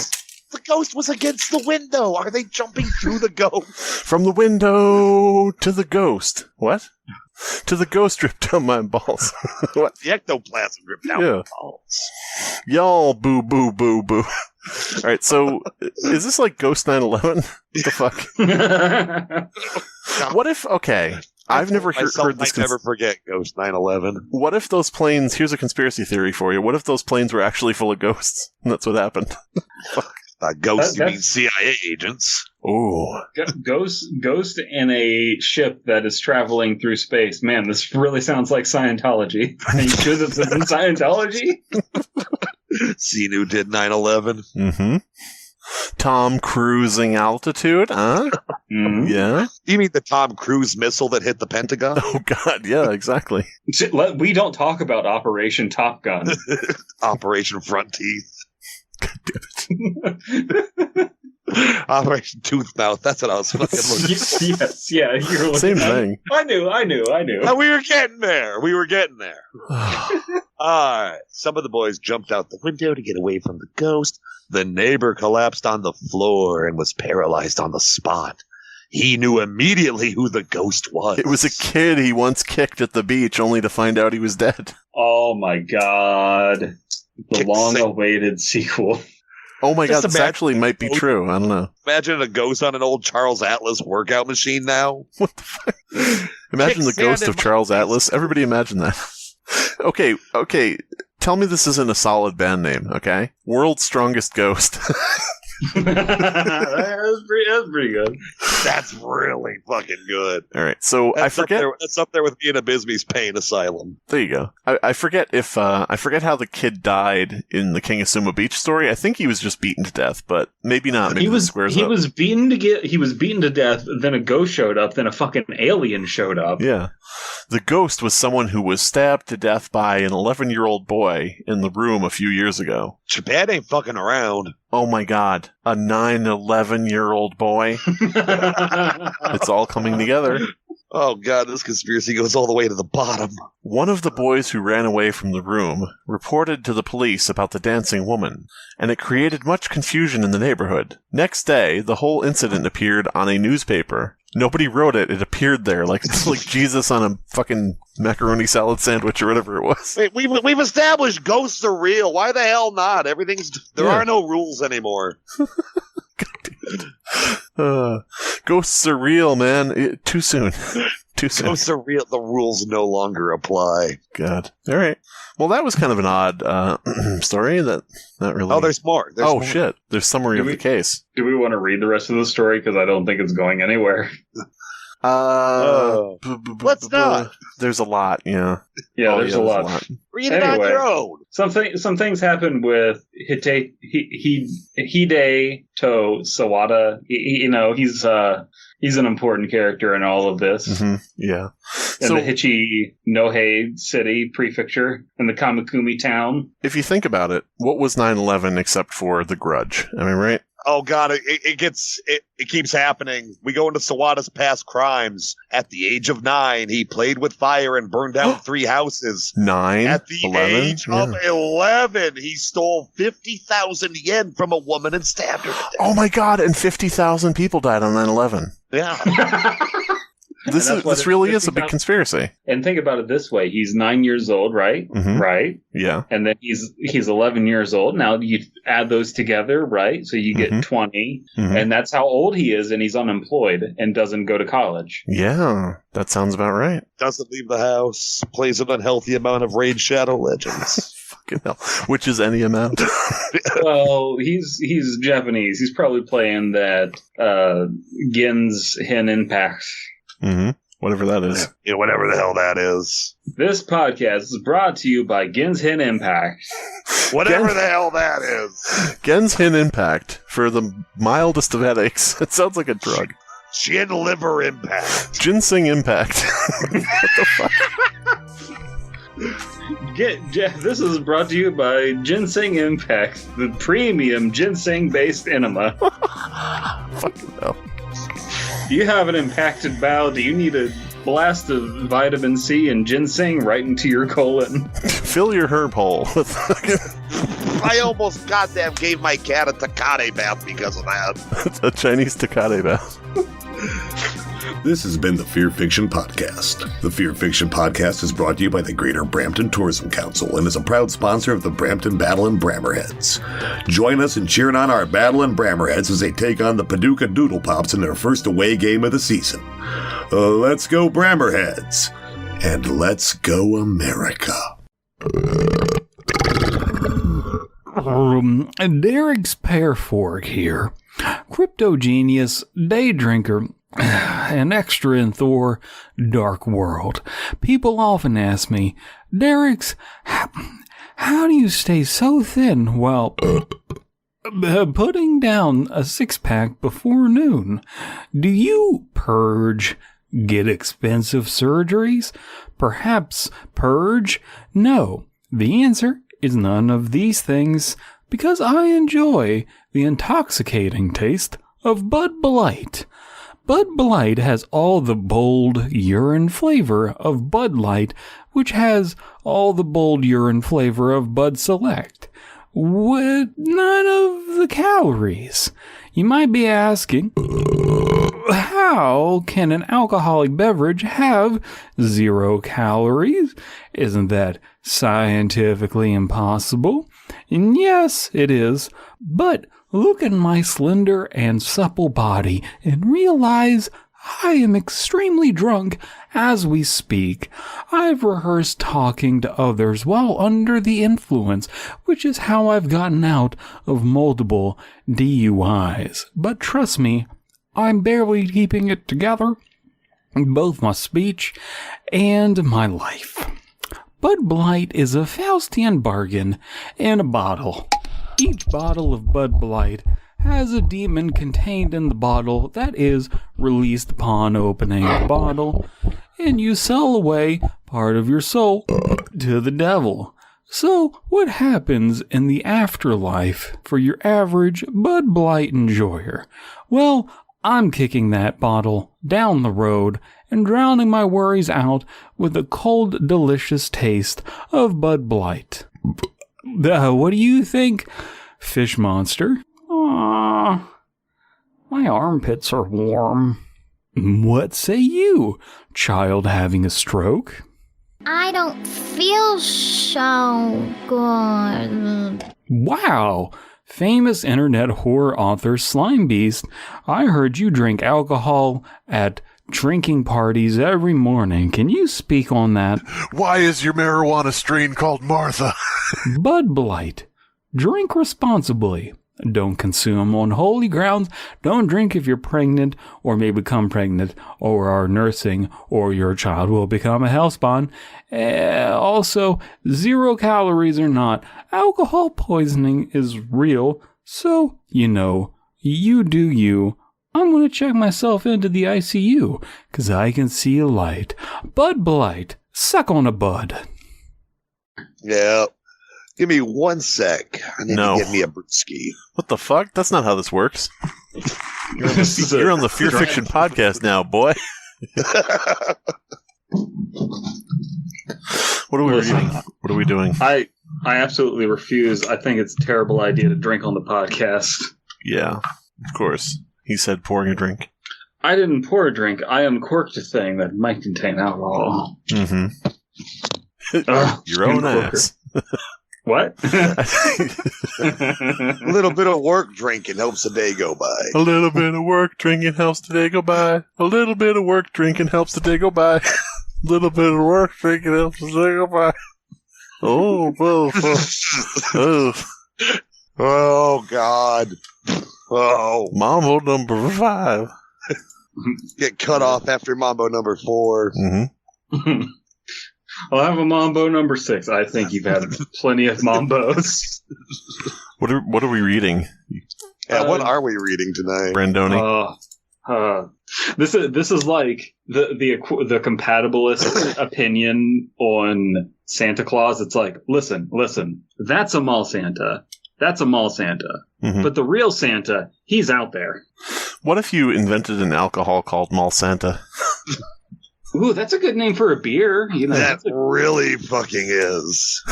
The ghost was against the window. Are they jumping through the ghost?
From the window to the ghost. What? To the ghost dripped down my balls. What?
The ectoplasm dripped down
Yeah.
the balls.
Y'all boo boo boo boo. Alright, so is this like Ghost 9/11? What the fuck? What if, okay, I've never heard this.
I never forget Ghost 9/11.
What if those planes, here's a conspiracy theory for you, what if those planes were actually full of ghosts? And that's what happened.
Ghosts, you mean
That's-
CIA agents.
Ooh.
Ghost in a ship that is traveling through space. Man, this really sounds like Scientology. Are you sure this isn't Scientology?
Seen who did 9/11?
Mm-hmm. Tom Cruising altitude, huh?
Mm-hmm.
Yeah.
You mean the Tom Cruise missile that hit the Pentagon?
Oh god, yeah, exactly.
We don't talk about Operation Top Gun.
Operation Front Teeth.
God damn it.
Operation Tooth Mouth. That's what I was fucking looking for.
Yes, yeah. You're looking
Same
at-
thing.
I knew.
Oh, we were getting there. Alright. Some of the boys jumped out the window to get away from the ghost. The neighbor collapsed on the floor and was paralyzed on the spot. He knew immediately who the ghost was.
It was a kid he once kicked at the beach only to find out he was dead.
Oh my god. The
Kick
long-awaited sequel.
Oh my
Just
god, this
imagine-
actually might be true. I don't know.
Imagine a ghost on an old Charles Atlas workout machine now.
What the fuck? Imagine the
Kick
ghost
sand
of
in my
Charles
face.
Atlas. Everybody imagine that. Okay. Tell me this isn't a solid band name, okay? World's Strongest Ghost.
That's pretty good.
That's really fucking good.
All right, so I forget.
That's up there with being Abysmii's pain asylum.
There you go. I forget if I forget how the kid died in the King of Suma Beach story. I think he was just beaten to death, but maybe not. Maybe
He was beaten to death. Then a ghost showed up. Then a fucking alien showed up.
Yeah. The ghost was someone who was stabbed to death by an 11-year-old boy in the room a few years ago.
Japan ain't fucking around.
Oh my god. A 11-year-old boy. It's all coming together.
Oh god, this conspiracy goes all the way to the bottom.
One of the boys who ran away from the room reported to the police about the dancing woman, and it created much confusion in the neighborhood. Next day, the whole incident appeared on a newspaper. Nobody wrote it. It appeared there, like Jesus on a fucking macaroni salad sandwich or whatever it was.
Wait, we've established ghosts are real. Why the hell not? There are no rules anymore.
Ghosts are real, man. Too soon. Too soon.
Ghosts are real. The rules no longer apply.
God. All right. Well, that was kind of an odd story. That not really.
Oh, there's more. There's more.
Shit. There's summary of the case.
Do we want to read the rest of the story? Because I don't think it's going anywhere.
Let's not.
There's a lot. Yeah.
Yeah, there's a lot.
Read it on your own.
Some things happened with Hide To Sawada. He's an important character in all of this.
Mm-hmm. Yeah.
In the Hichi Nohei city prefecture in the Kamakumi town.
If you think about it, what was 9/11 except for the Grudge? Am I right?
Oh god, it keeps happening. We go into Sawada's past crimes. At the age of 9, he played with fire and burned down 3 houses.
9?
At the
11?
age of 11, he stole 50,000 yen from a woman and stabbed her to death.
Oh my god, and 50,000 people died on 9/11.
Yeah.
This really is a big conspiracy.
And think about it this way: he's 9 years old, right?
Mm-hmm.
Right.
Yeah.
And then he's 11 years old. Now you add those together, right? So you get 20, and that's how old he is, and he's unemployed and doesn't go to college.
Yeah, that sounds about right.
Doesn't leave the house. Plays an unhealthy amount of Raid Shadow Legends.
Fucking hell. Which is any amount.
Well, he's Japanese. He's probably playing that Genshin Impact.
Mm-hmm. Whatever that is.
Yeah, whatever the hell that is.
This podcast is brought to you by Genshin Impact.
Whatever the hell that is.
Genshin Impact for the mildest of headaches. It sounds like a drug.
Gin Liver Impact.
Ginseng Impact. What the fuck?
This is brought to you by Ginseng Impact, the premium ginseng-based enema.
Fucking hell.
Do you have an impacted bowel? Do you need a blast of vitamin C and ginseng right into your colon?
Fill your herb hole with
I almost goddamn gave my cat a Takate bath because of that.
a Chinese Takate bath.
This has been the Fear Fiction Podcast. The Fear Fiction Podcast is brought to you by the Greater Brampton Tourism Council and is a proud sponsor of the Brampton Battle and Brammerheads. Join us in cheering on our Battle and Brammerheads as they take on the Paducah Doodle Pops in their first away game of the season. Let's go Brammerheads, and let's go America.
Derek's Pearfork here. Crypto genius, day drinker, and extra in Thor Dark World. People often ask me, Derek's, how do you stay so thin while putting down a 6-pack before noon? Do you purge? Get expensive surgeries? Perhaps purge? No. The answer is none of these things because I enjoy the intoxicating taste of Bud Light. Bud Light has all the bold urine flavor of Bud Light, which has all the bold urine flavor of Bud Select, with none of the calories. You might be asking, How can an alcoholic beverage have 0 calories? Isn't that scientifically impossible? And yes, it is. But look at my slender and supple body and realize I am extremely drunk as we speak. I've rehearsed talking to others while under the influence, which is how I've gotten out of multiple DUIs. But trust me, I'm barely keeping it together, both my speech and my life. Bud Blight is a Faustian bargain in a bottle. Each bottle of Bud Blight has a demon contained in the bottle that is released upon opening the bottle, and you sell away part of your soul to the devil. So, what happens in the afterlife for your average Bud Blight enjoyer? Well, I'm kicking that bottle down the road and drowning my worries out with the cold, delicious taste of Bud Blight. What do you think, Fish Monster? My armpits are warm. What say you, child having a stroke?
I don't feel so good.
Wow! Famous internet horror author Slimebeast, I heard you drink alcohol at drinking parties every morning. Can you speak on that?
Why is your marijuana strain called Martha?
Bud Blight. Drink responsibly. Don't consume on holy grounds. Don't drink if you're pregnant or may become pregnant or are nursing or your child will become a hellspawn. Also, 0 calories or not, alcohol poisoning is real. So, you do you. I'm going to check myself into the ICU because I can see a light. Bud Blight. Suck on a bud.
Yeah. Give me 1 sec. I need to get me a brewski.
What the fuck? That's not how this works. You're on the Fear Fiction podcast now, boy. What are we reading? What are we doing?
I absolutely refuse. I think it's a terrible idea to drink on the podcast.
Yeah, of course. He said pouring a drink.
I didn't pour a drink. I uncorked a thing that might contain alcohol.
Mm-hmm. Your own ass.
What?
A little bit of work drinking helps the day go by.
A little bit of work drinking helps the day go by. A little bit of work drinking helps the day go by. A little bit of work drinking helps the day go by. Oh,
Oh, God. Oh.
Mambo number 5.
Get cut off after Mambo number 4.
Mm-hmm.
I'll have a Mambo number 6. I think you've had plenty of Mambos.
What are we reading?
Yeah, what are we reading tonight?
Brandoni?
This is like the compatibilist opinion on Santa Claus. It's like, listen, that's a mall Santa. That's a mall Santa. Mm-hmm. But the real Santa, he's out there.
What if you invented an alcohol called Mall Santa?
Ooh, that's a good name for a beer.
That really fucking is.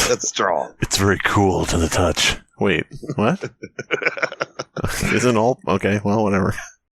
That's strong.
It's very cool to the touch. Wait, what? Isn't all... Okay, well, whatever.